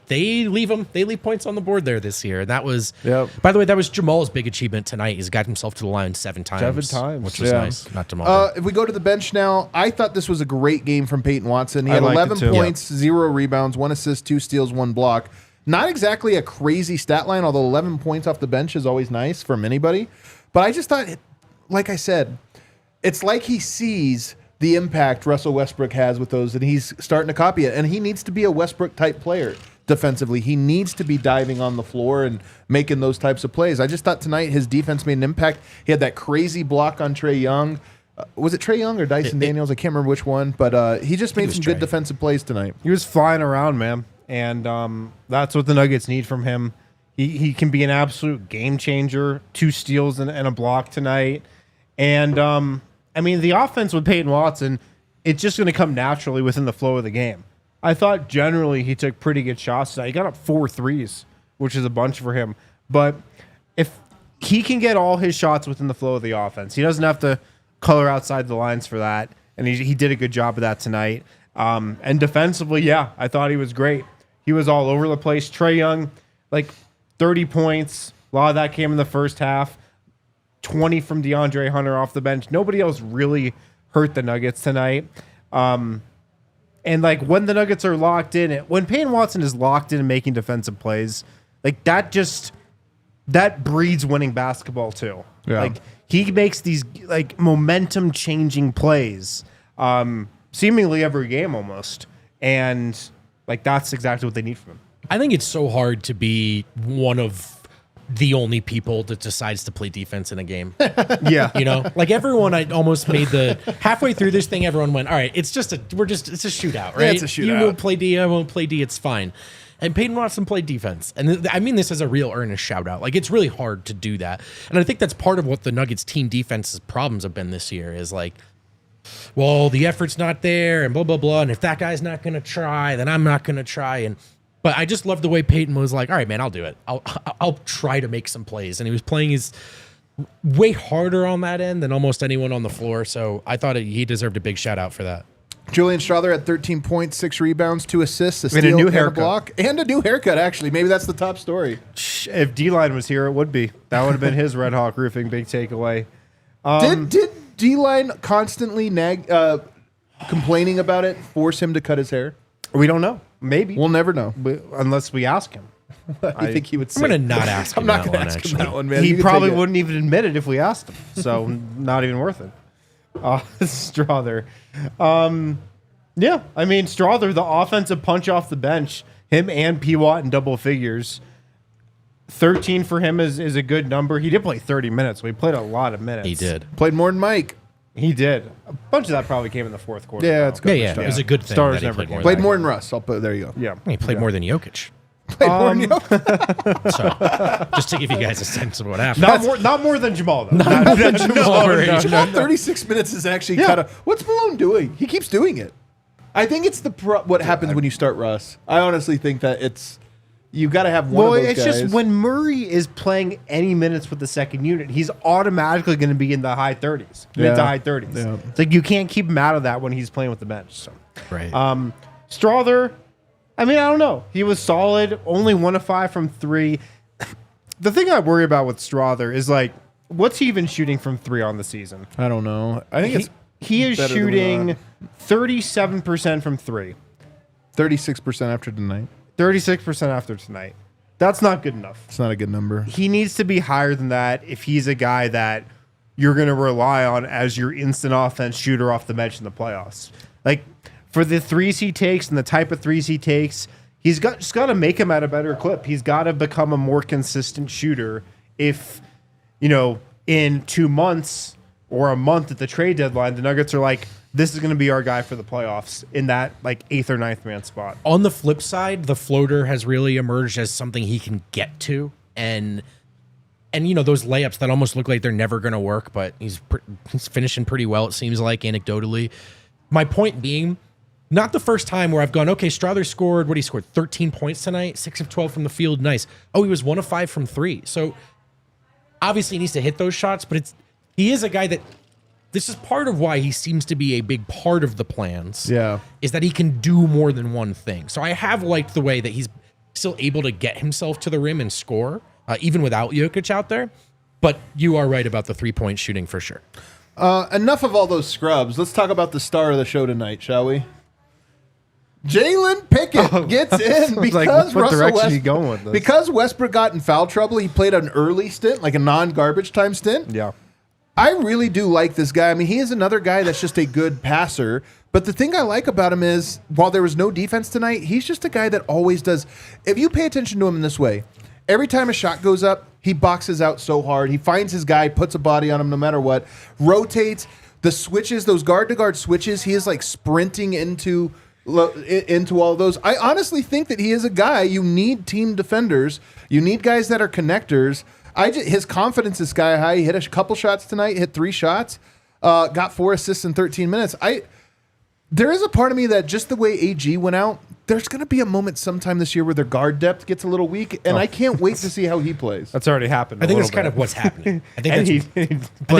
leave points on the board there this year. That was, by the way, that was Jamal's big achievement tonight. He's got himself to the line 7 times. 7 times. Which was nice. Not Jamal. If we go to the bench now, I thought this was a great game from Peyton Watson. He had liked 11 it too. points, 0 rebounds, 1 assist, 2 steals, 1 block. Not exactly a crazy stat line, although 11 points off the bench is always nice from anybody. But I just thought, like I said, it's like he sees the impact Russell Westbrook has with those, and he's starting to copy it. And he needs to be a Westbrook-type player defensively. He needs to be diving on the floor and making those types of plays. I just thought tonight his defense made an impact. He had that crazy block on Trae Young. Was it Trae Young or Dyson Daniels? I can't remember which one, but he just made some good defensive plays tonight. He was flying around, man, and that's what the Nuggets need from him. He can be an absolute game changer. 2 steals and a block tonight. And, I mean, the offense with Peyton Watson, it's just going to come naturally within the flow of the game. I thought generally he took pretty good shots tonight. He got up 4 threes, which is a bunch for him. But if he can get all his shots within the flow of the offense, he doesn't have to color outside the lines for that. And he did a good job of that tonight. And defensively, yeah, I thought he was great. He was all over the place. Trae Young, like 30 points. A lot of that came in the first half. 20 from DeAndre Hunter off the bench. Nobody else really hurt the Nuggets tonight. And like when the Nuggets are locked in, when Peyton Watson is locked in and making defensive plays, like that breeds winning basketball too. Yeah. Like he makes these like momentum changing plays, seemingly every game almost. And like that's exactly what they need from him. I think it's so hard to be one of the only people that decides to play defense in a game. Yeah. You know, like everyone, I almost made the halfway through this thing, everyone went, all right, it's a shootout, right? Yeah, it's a shootout. You won't play D, I won't play D, it's fine. And Peyton Watson played defense. And I mean this as a real earnest shout out. Like it's really hard to do that. And I think that's part of what the Nuggets team defense's problems have been this year is like, well, the effort's not there and blah, blah, blah. And if that guy's not going to try, then I'm not going to try. But I just love the way Peyton was like, all right, man, I'll do it. I'll try to make some plays. And he was playing his way harder on that end than almost anyone on the floor. So I thought he deserved a big shout out for that. Julian Strawther had 13 points, 6 rebounds, 2 assists, a steal, new and a haircut. block, and a new haircut, actually. Maybe that's the top story. If D-Line was here, it would be. That would have been his Red Hawk Roofing big takeaway. Did D-Line constantly complaining about it force him to cut his hair? We don't know. Maybe. We'll never know. Unless we ask him. I think he would say. I'm going to not ask him I'm not that going to one, ask actually. him that one, man. He You can probably take it. wouldn't even admit it if we asked him. So not even worth it. Strawther. Yeah, I mean, Strawther, the offensive punch off the bench, him and P-Wat in double figures. 13 for him is a good number. He did play 30 minutes, so he played a lot of minutes. He did. Played more than Mike. He did. A bunch of that probably came in the fourth quarter. Yeah, though. it's good. Yeah, it was a good thing. Stars that he never played more came. Played than more than Russ. There you go. Yeah. He played more than Jokic. Played more than Jokic. So just to give you guys a sense of what happened. Not more than Jamal, though. Not than Jamal Murray. Jamal 36 minutes is actually kind of what's Malone doing? He keeps doing it. I think it's what happens when you start Russ. I honestly think that you got to have one of those it's guys. just when Murray is playing any minutes with the second unit, he's automatically going to be in the high 30s, mid to high 30s. Yeah. It's like you can't keep him out of that when he's playing with the bench. So. Right. Strawther, I mean, I don't know. He was solid, only 1 of 5 from 3. The thing I worry about with Strawther is like, what's he even shooting from 3 on the season? I don't know. I think He is better than shooting 37% from 3. 36% after tonight. 36% after tonight. That's not good enough. It's not a good number. He needs to be higher than that if he's a guy that you're going to rely on as your instant offense shooter off the bench in the playoffs. Like, for the threes he takes and the type of threes he takes, he's just got to make him at a better clip. He's got to become a more consistent shooter if, in 2 months or a month at the trade deadline, the Nuggets are like, this is going to be our guy for the playoffs in that like 8th or 9th man spot. On the flip side, the floater has really emerged as something he can get to, and those layups that almost look like they're never going to work, but he's finishing pretty well. It seems like anecdotally. My point being, not the first time where I've gone, okay, Strawther scored. What he scored 13 points tonight, 6 of 12 from the field, nice. Oh, he was 1 of 5 from 3. So obviously he needs to hit those shots, but he is a guy that. This is part of why he seems to be a big part of the plans. Yeah. Is that he can do more than one thing. So I have liked the way that he's still able to get himself to the rim and score, even without Jokic out there. But you are right about the 3-point shooting for sure. Enough of all those scrubs. Let's talk about the star of the show tonight, shall we? Jalen Pickett gets in because what direction Russell are you going with this? Because Westbrook got in foul trouble, he played an early stint, like a non-garbage time stint. Yeah. I really do like this guy. I mean, he is another guy that's just a good passer. But the thing I like about him is, while there was no defense tonight, he's just a guy that always does. If you pay attention to him in this way, every time a shot goes up, he boxes out so hard. He finds his guy, puts a body on him no matter what, rotates. The switches, those guard-to-guard switches, he is like sprinting into all those. I honestly think that he is a guy, you need team defenders. You need guys that are connectors. His confidence is sky high. He hit a couple shots tonight, hit 3 shots, got 4 assists in 13 minutes. There is a part of me that just the way AG went out, there's going to be a moment sometime this year where their guard depth gets a little weak, and I can't wait to see how he plays. That's already happened. I think that's kind of what's happening. I think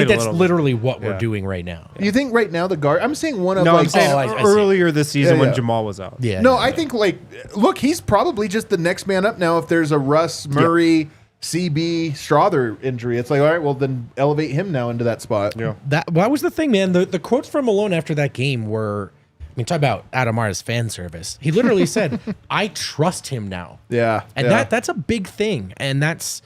that's literally what we're doing right now. You think right now the guard? I'm saying one of No, like I'm saying I see. earlier this season Yeah, when yeah. Jamal was out. Yeah. No, I think look, he's probably just the next man up now. If there's a Russ Murray, CB, Strawther injury, it's like, all right, well then elevate him now into that spot. Yeah. That was the thing, man. The quotes from Malone after that game were, I mean, talk about Adamara's fan service. He literally said, "I trust him now." Yeah, and that's a big thing. And that's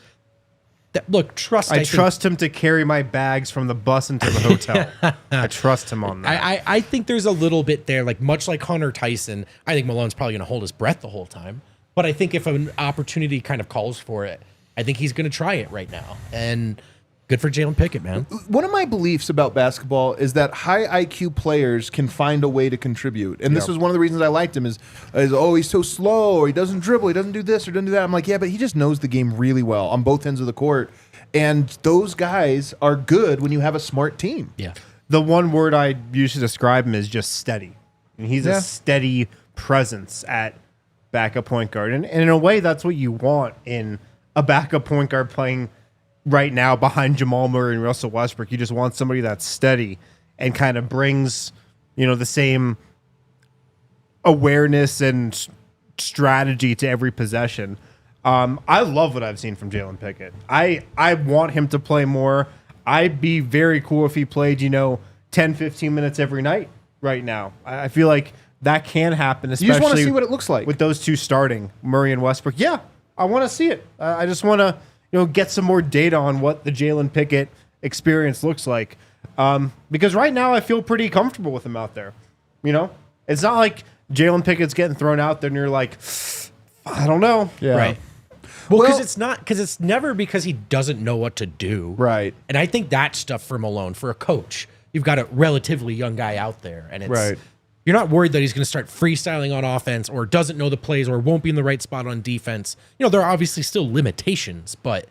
that. Look, trust. I trust him to carry my bags from the bus into the hotel. I trust him on that. I think there's a little bit there, like much like Hunter Tyson. I think Malone's probably going to hold his breath the whole time. But I think if an opportunity kind of calls for it, I think he's going to try it right now. And good for Jalen Pickett, man. One of my beliefs about basketball is that high IQ players can find a way to contribute. And this was one of the reasons I liked him is he's so slow, or he doesn't dribble, he doesn't do this or doesn't do that. I'm like, yeah, but he just knows the game really well on both ends of the court. And those guys are good when you have a smart team. Yeah. The one word I use to describe him is just steady. And he's a steady presence at backup point guard. And in a way, that's what you want in a backup point guard playing right now behind Jamal Murray and Russell Westbrook. You just want somebody that's steady and kind of brings, the same awareness and strategy to every possession. I love what I've seen from Jalen Pickett. I want him to play more. I'd be very cool if he played, 10, 15 minutes every night right now. I feel like that can happen, especially You just want to see what it looks like. with those two starting, Murray and Westbrook. Yeah, I want to see it. I just want to get some more data on what the Jalen Pickett experience looks like. Because right now I feel pretty comfortable with him out there. It's not like Jalen Pickett's getting thrown out there and you're like, I don't know. Yeah. Right. Well, because it's never because he doesn't know what to do. Right. And I think that stuff for Malone, for a coach, you've got a relatively young guy out there, and it's you're not worried that he's going to start freestyling on offense or doesn't know the plays or won't be in the right spot on defense. There are obviously still limitations, but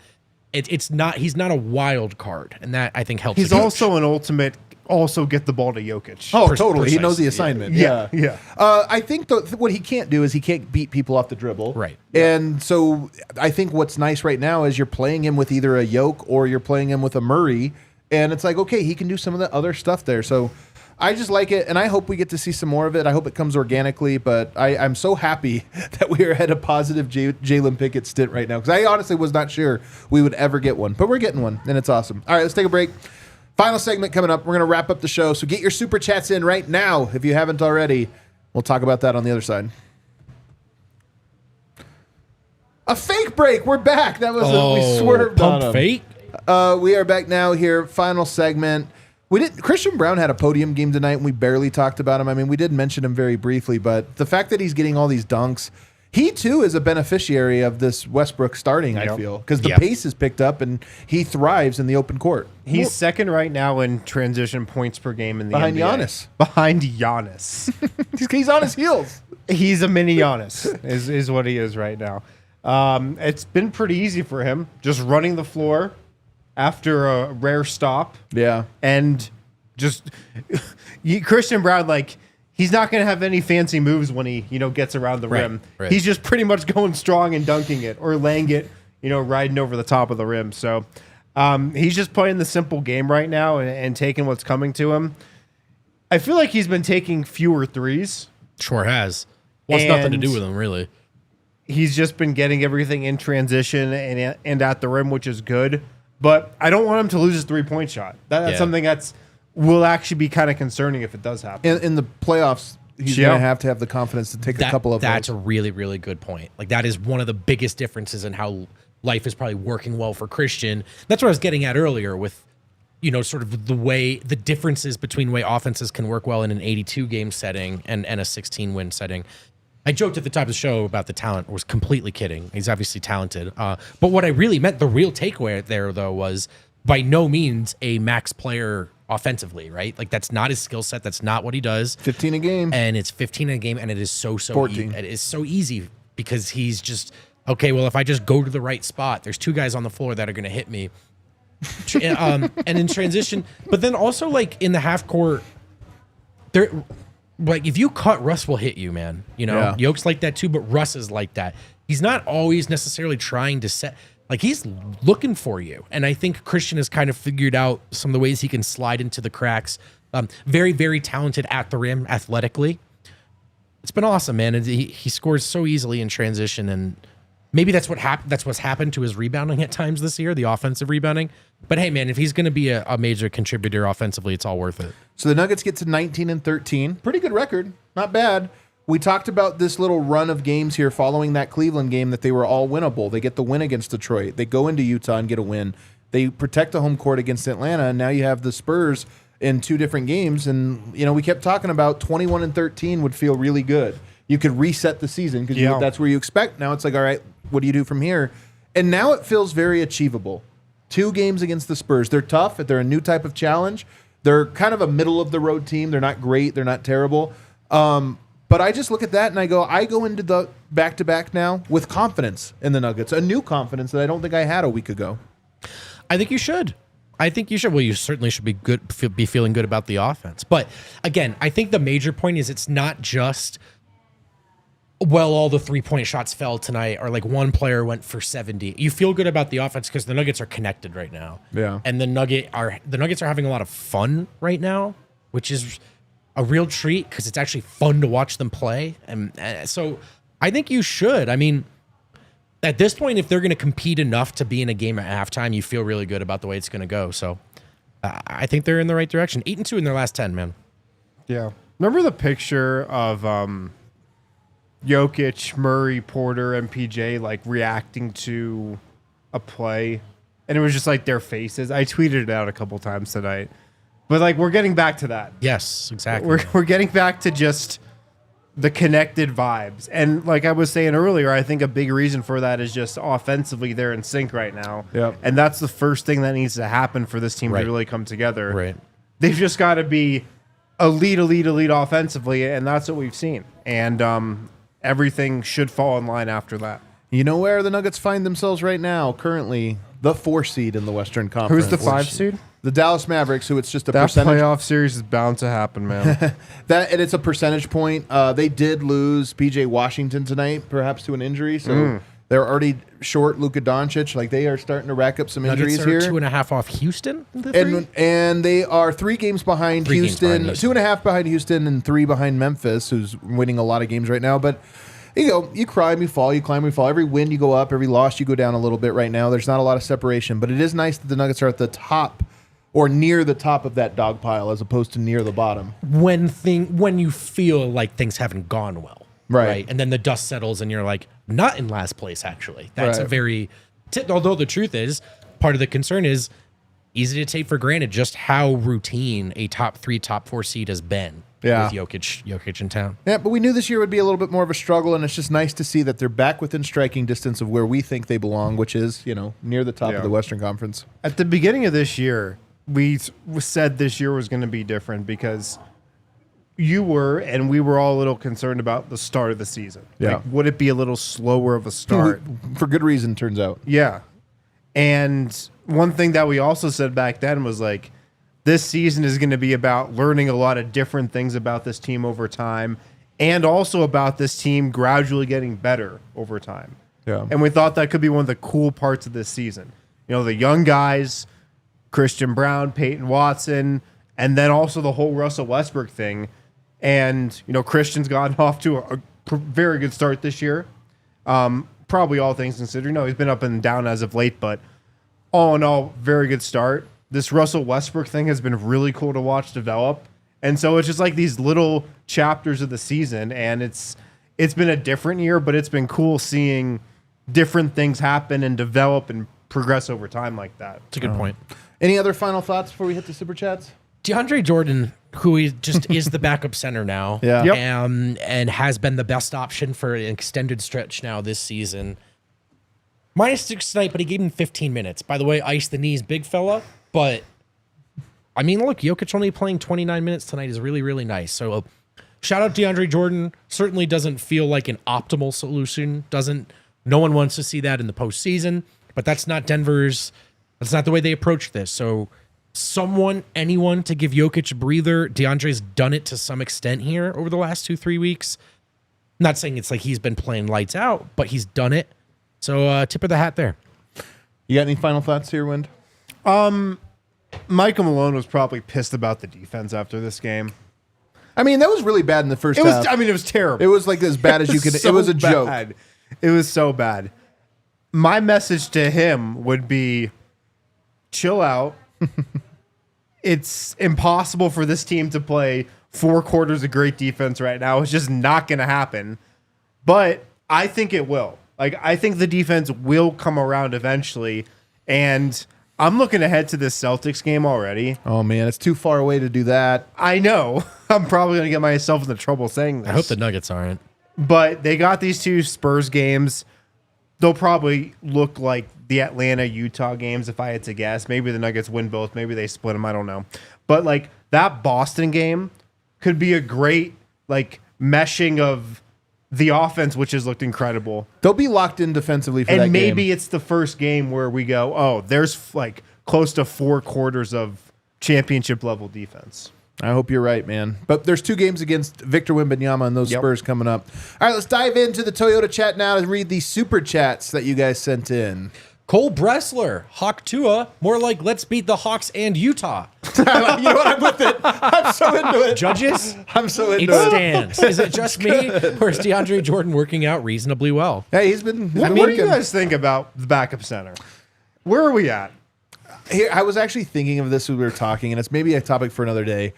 it's not. He's not a wild card, and that I think helps. He's also an ultimate. Also, get the ball to Jokic. Oh, totally. He knows the assignment. Yeah. I think what he can't do is he can't beat people off the dribble. Right. And so I think what's nice right now is you're playing him with either a Jokic or you're playing him with a Murray, and it's like, okay, he can do some of the other stuff there. So I just like it, and I hope we get to see some more of it. I hope it comes organically, but I'm so happy that we are at a positive Jalen Pickett stint right now, because I honestly was not sure we would ever get one, but we're getting one, and it's awesome. All right, let's take a break. Final segment coming up. We're going to wrap up the show, so get your super chats in right now if you haven't already. We'll talk about that on the other side. A fake break. We're back. That was we swerved on him. Fake. We are back now here. Final segment. Christian Braun had a podium game tonight, and we barely talked about him. I mean, we did mention him very briefly, but the fact that he's getting all these dunks, he too is a beneficiary of this Westbrook starting, I feel, because the pace is picked up and he thrives in the open court. He's second right now in transition points per game in the Behind NBA. Giannis. Behind Giannis. He's on his heels. He's a mini Giannis, is what he is right now. It's been pretty easy for him, just running the floor after a rare stop. Yeah. And just Christian Braun, he's not going to have any fancy moves when he, gets around the rim. Right. He's just pretty much going strong and dunking it or laying it, riding over the top of the rim. So he's just playing the simple game right now and taking what's coming to him. I feel like he's been taking fewer threes. Sure has. Wants nothing to do with him, really. He's just been getting everything in transition and at the rim, which is good. But I don't want him to lose his three-point shot. That's something will actually be kind of concerning if it does happen. In the playoffs, he's going to have the confidence to take a couple of That's those. a really, really good point. That is one of the biggest differences in how life is probably working well for Christian. That's what I was getting at earlier with, sort of the differences between the way offenses can work well in an 82-game setting and a 16-win setting. I joked at the top of the show about the talent. I was completely kidding. He's obviously talented. But what I really meant, the real takeaway there, though, was by no means a max player offensively, right? That's not his skill set. That's not what he does. 15 a game. And it's 15 a game, and it is so 14. It is so easy because he's just, okay, well, if I just go to the right spot, there's two guys on the floor that are going to hit me. And in transition, but then also, in the half court, there... if you cut, Russ will hit you, man. Jokic's like that too, but Russ is like that. He's not always necessarily trying to set, he's looking for you. And I think Christian has kind of figured out some of the ways he can slide into the cracks. Very, very talented at the rim, athletically. It's been awesome, man. And he scores so easily in transition, and maybe that's what happened. That's what's happened to his rebounding at times this year, the offensive rebounding. But hey, man, if he's going to be a major contributor offensively, it's all worth it. So the Nuggets get to 19-13. Pretty good record. Not bad. We talked about this little run of games here following that Cleveland game that they were all winnable. They get the win against Detroit. They go into Utah and get a win. They protect the home court against Atlanta, and now you have the Spurs in two different games. And, we kept talking about 21-13 would feel really good. You could reset the season because that's where you expect. Now it's all right, what do you do from here? And now it feels very achievable. 2 games against the Spurs. They're tough. They're a new type of challenge. They're kind of a middle-of-the-road team. They're not great. They're not terrible. But I just look at that and I go into the back-to-back now with confidence in the Nuggets, a new confidence that I don't think I had a week ago. I think you should. Well, you certainly should be feeling good about the offense. But again, I think the major point is it's not just, all the 3-point shots fell tonight, or one player went for 70. You feel good about the offense because the Nuggets are connected right now. Yeah. And the Nuggets are having a lot of fun right now, which is a real treat because it's actually fun to watch them play. And so I think you should. I mean, at this point, if they're going to compete enough to be in a game at halftime, you feel really good about the way it's going to go. So I think they're in the right direction. 8-2 in their last 10, man. Yeah. Remember the picture of Jokic, Murray, Porter, and PJ reacting to a play, and it was just their faces. I tweeted it out a couple times tonight, but we're getting back to that. Yes, exactly. We're getting back to just the connected vibes, and like I was saying earlier, I think a big reason for that is just offensively they're in sync right now. Yep. And that's the first thing that needs to happen for this team to really come together. Right. They've just got to be elite offensively, and that's what we've seen. And everything should fall in line after that. You know where the Nuggets find themselves right now? Currently, the 4 seed in the Western Conference. Who's the 5 seed? The Dallas Mavericks, who it's just a That percentage. playoff series is bound to happen, man. And it's a percentage point. They did lose P.J. Washington tonight, perhaps to an injury. So they're already short Luka Doncic. Like, they are starting to rack up some injuries Nuggets are here. 2.5 off Houston. The three? And they are 3 games behind 3 games Houston, behind Houston. 2.5 behind Houston, and 3 behind Memphis, who's winning a lot of games right now. But you climb, you fall, you climb, you fall. Every win you go up, every loss you go down a little bit right now. There's not a lot of separation, but it is nice that the Nuggets are at the top or near the top of that dog pile as opposed to near the bottom. When you feel like things haven't gone well. Right. And then the dust settles and you're like, not in last place, actually. That's a Right. very, although the truth is, part of the concern is easy to take for granted just how routine a top 3, top 4 seed has been with Jokic in town. Yeah, but we knew this year would be a little bit more of a struggle, and it's just nice to see that they're back within striking distance of where we think they belong, which is, near the top of the Western Conference. At the beginning of this year, we said this year was going to be different because you were, and we were all a little concerned about the start of the season. Yeah. Like, would it be a little slower of a start? For good reason, turns out. Yeah. And one thing that we also said back then was like, this season is going to be about learning a lot of different things about this team over time and also about this team gradually getting better over time. Yeah. And we thought that could be one of the cool parts of this season. The young guys, Christian Braun, Peyton Watson, and then also the whole Russell Westbrook thing. And, Christian's gotten off to a very good start this year. Probably all things considered. He's been up and down as of late, but all in all, very good start. This Russell Westbrook thing has been really cool to watch develop. And so it's just like these little chapters of the season, and it's been a different year, but it's been cool seeing different things happen and develop and progress over time like that. It's a good point. Any other final thoughts before we hit the Super Chats? DeAndre Jordan, who is the backup center now, Yeah. Yep. and has been the best option for an extended stretch now this season. -6 tonight, but he gave him 15 minutes. By the way, ice the knees, big fella. But, I mean, look, Jokic only playing 29 minutes tonight is really, really nice. So, shout out DeAndre Jordan. Certainly doesn't feel like an optimal solution. No one wants to see that in the postseason. But that's not that's not the way they approach this. So, anyone to give Jokic a breather. DeAndre's done it to some extent here over the last 2-3 weeks. Not saying it's like he's been playing lights out, but he's done it. So, tip of the hat there. You got any final thoughts here, Wind? Michael Malone was probably pissed about the defense after this game. I mean, that was really bad in the first half. It was terrible. It was like as bad as you could. So it was a bad. joke. It was so bad. My message to him would be, chill out. It's impossible for this team to play 4 quarters of great defense right now. It's just not going to happen. But I think it will. I think the defense will come around eventually. And I'm looking ahead to this Celtics game already. Oh, man, it's too far away to do that. I know. I'm probably going to get myself into trouble saying this. I hope the Nuggets aren't. But they got these 2 Spurs games. They'll probably look like the Atlanta-Utah games if I had to guess. Maybe the Nuggets win both. Maybe they split them. I don't know. But that Boston game could be a great meshing of the offense, which has looked incredible. They'll be locked in defensively for that game. And maybe it's the first game where we go, oh, there's close to 4 quarters of championship level defense. I hope you're right, man. But there's 2 games against Victor Wembanyama and those Spurs coming up. All right, let's dive into the Toyota chat now to read the Super Chats that you guys sent in. Cole Bressler, Hawk Tua, more like let's beat the Hawks and Utah. You know what? I'm with it. I'm so into it. Judges, I'm so it into it. stands. Is it just me, or is DeAndre Jordan working out reasonably well? Hey, he's been What do working. you guys think about the backup center? Where are we at? Here, I was actually thinking of this when we were talking, and it's maybe a topic for another day.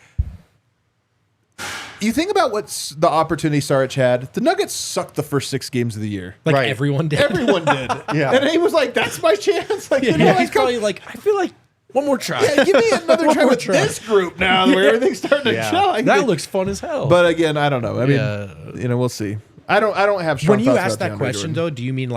You think about what the opportunity Saric had. The Nuggets sucked the first 6 games of the year. Right. Everyone did. Everyone did. Yeah. And he was like, that's my chance. Like, He's probably like, I feel like one more try. yeah, give me another One try more with try. this group now where everything's starting to gel. I That think- looks fun as hell. But again, I don't know. I mean, we'll see. I don't have strong when you thoughts ask about that DeAndre question, Jordan. though, do you mean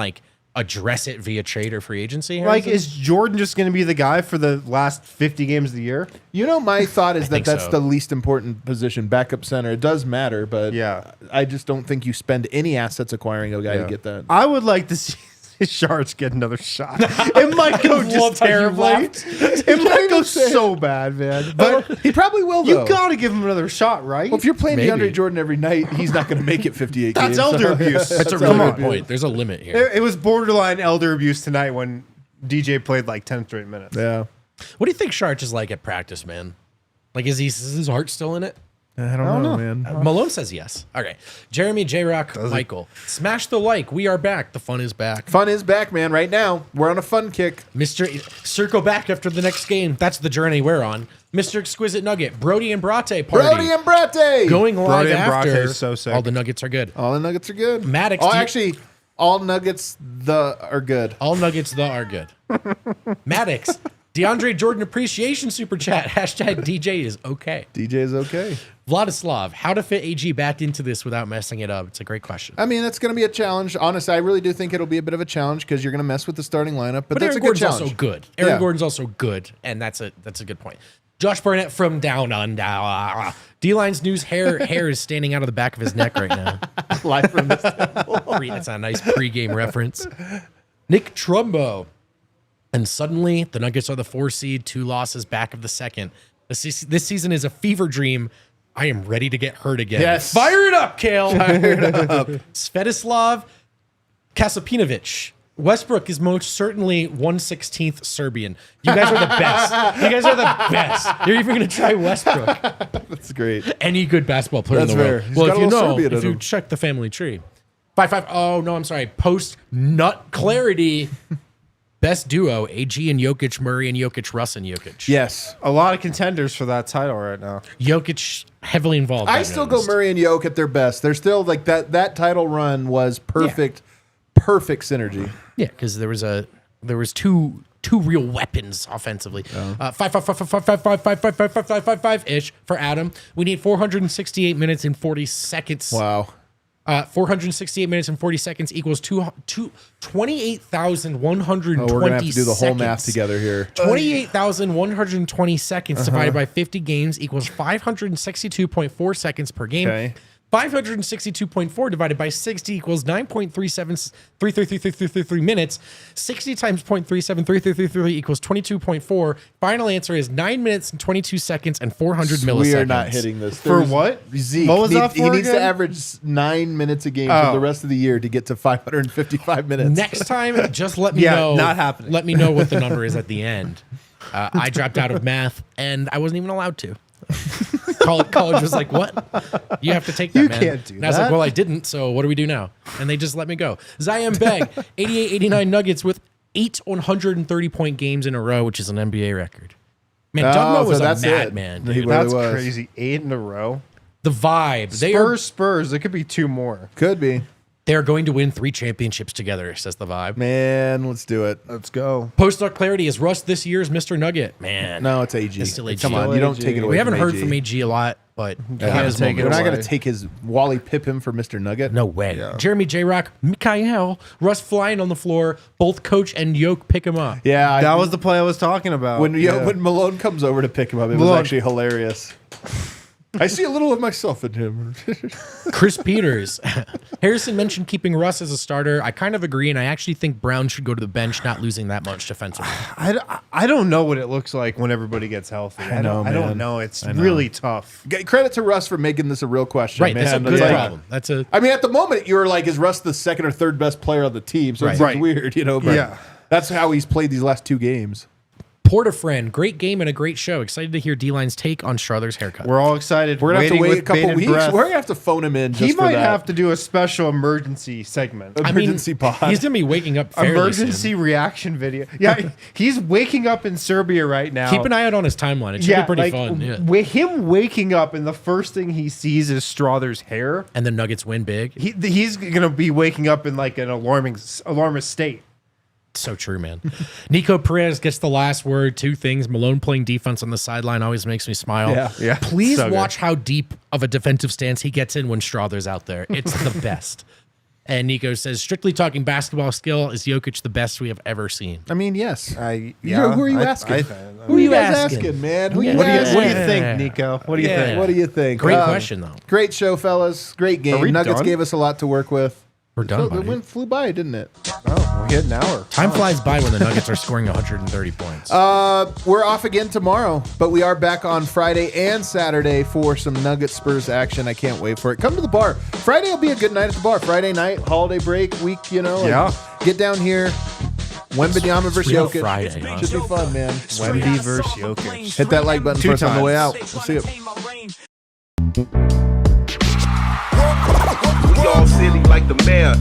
address it via trade or free agency? Like, Harrison? is Jordan just going to be the guy for the last 50 games of the year? You know, my thought is that think that's so. the least important position, backup center. It does matter, but Yeah. I just don't think you spend any assets acquiring a guy to get that. I would like to see Sharks get another shot. It might go Loved just how you terribly. laughed. It might go so bad, man. But He probably will, though. you got to give him another shot, right? Well, if you're playing Maybe. DeAndre Jordan every night, he's not going to make it 58 That's games. elder abuse. That's a Come really on. good point. There's a limit here. It was borderline elder abuse tonight when DJ played like 10 straight minutes. Yeah. What do you think Sharch is like at practice, man? Like, is his heart still in it? I don't know, man. Malone says yes. All right. Jeremy, J-Rock, Michael. Smash the like. We are back. The fun is back. Fun is back, man. Right now, we're on a fun kick. Circle back after the next game. That's the journey we're on. Mr. Exquisite Nugget. Brody and Brate party. Brody and Brate. Going live Brody and after. Brate is so sick. All the Nuggets are good. All the Nuggets are good. Maddox, Oh, do you- actually, all Nuggets are good. All Nuggets are good. Maddox. DeAndre Jordan appreciation super chat. Hashtag DJ is okay. DJ is okay. Vladislav, how to fit AG back into this without messing it up? It's a great question. I mean, that's going to be a challenge. Honestly, I really do think it'll be a bit of a challenge because you're going to mess with the starting lineup. But that's Aaron a good Gordon's challenge. also good. Aaron Yeah. Gordon's also good, and that's a good point. Josh Barnett from down under. D-Line's news hair is standing out of the back of his neck right now. Live from this. That's a nice pregame reference. Nick Trumbo. And suddenly, the Nuggets are the 4 seed, 2 losses back of the second. This season is a fever dream. I am ready to get hurt again. Yes. Fire it up, Kale. Fire it up. Svetislav Kasapinovic. Westbrook is most certainly 1/16th Serbian. You guys are the best. You guys are the best. You're even going to try Westbrook. That's great. Any good basketball player That's in the world. fair. He's Well, got if a you little know, Serbian if in you him. check the family tree. 5-5. Oh, no, I'm sorry. Post nut clarity. Best duo, AG and Jokic, Murray and Jokic, Russ and Jokic. Yes. A lot of contenders for that title right now. Jokic heavily involved. I I've still go noticed. Murray and Yoke at their best. They're still like that title run was perfect synergy. Yeah, because there was two real weapons offensively. 5 ish for Adam. We need 468 minutes and 40 seconds. Wow. 468 minutes and 40 seconds equals 28,120 Oh, we're gonna have to do the whole seconds. math together here. 28,120 seconds divided by 50 games equals 562.4 seconds per game. Okay. 562.4 divided by 60 equals 9.373333 minutes. 60 times 0.373333 equals 22.4. Final answer is 9 minutes and 22 seconds and 400 milliseconds. We are not hitting this. For There's- what? Zeke. What was that He for needs to again? average 9 minutes a game for the rest of the year to get to 555 minutes. Next time, just let me Yeah, know. not happening. Let me know what the number is at the end. I dropped out of math, and I wasn't even allowed to. College was like, what? You have to take that, You man. can't do and I was like, that. well, I didn't, so what do we do now? And they just let me go. Zion Beg, 88-89 Nuggets with 8 130-point games in a row, which is an NBA record. Man, Doug Moe was a madman, He dude. really That's was. crazy. 8 in a row. The vibe. They are Spurs. There could be 2 more. Could be. they are going to win 3 championships together, says the vibe. Man, let's do it. Let's go. Post-doc clarity, is Russ this year's Mr. Nugget? Man. No, it's AG. It's still AG. Come on, Still you don't AG. take it away. We haven't from heard AG. from AG a lot, but he Yeah. had his Take it We're moments. not going away. to take his Wally Pip him for Mr. Nugget. No way. Jeremy J. Rock, Mikhail, Russ flying on the floor, both coach and Yoke pick him up. Yeah, That was the play I was talking about. when when Malone comes over to pick him up. It was Malone- actually hilarious. I see a little of myself in him. Chris Peters. Harrison mentioned keeping Russ as a starter. I kind of agree, and I actually think Braun should go to the bench, not losing that much defensively. I don't know what it looks like when everybody gets healthy. I know, don't man. know. It's I know. really tough. Credit to Russ for making this a real question, Right, man. that's a It's good like- problem. That's a I mean, at the moment, you're like, is Russ the second or third best player on the team? So it's Right. weird, you know. But Yeah. that's how he's played these last 2 games. Porterfriend. Great game and a great show. Excited to hear D-Line's take on Strawthers' haircut. We're all excited. We're gonna have to waiting wait a with couple bated weeks. breath. We're gonna have to phone him in. Just He for might that. have to do a special emergency segment. emergency pod. He's going to be waking up fairly Emergency soon. reaction video. Yeah, he's waking up in Serbia right now. Keep an eye out on his timeline. It should be pretty fun. Yeah. With him waking up and the first thing he sees is Strawthers' hair. And the Nuggets win big. He's gonna be waking up in like an alarmist state. So true, man. Nico Perez gets the last word. 2 things. Malone playing defense on the sideline always makes me smile. Yeah. Please So good. watch how deep of a defensive stance he gets in when Strawther's out there. It's the best. And Nico says, strictly talking basketball skill, is Jokic the best we have ever seen? I mean, yes. Who are you I- asking? I- Who are you guys asking? asking, man? Who Yeah. you What do asking? you think, Nico? What do you Yeah. think? What do you think? Great question, though. Great show, fellas. Great game. we Nuggets done? gave us a lot to work with. We're done, So, buddy. the win flew by, didn't it? Oh, we hit an hour. Time flies by when the Nuggets are scoring 130 points. We're off again tomorrow, but we are back on Friday and Saturday for some Nuggets Spurs action. I can't wait for it. Come to the bar. Friday will be a good night at the bar. Friday night, holiday break week, like, Yeah. Get down here. Wembanyama versus real Jokic. Friday, huh? Should be fun, man. Wemby versus Jokic. Hit that like button Two first on the way out. times. We'll see you. We all silly like the mayor.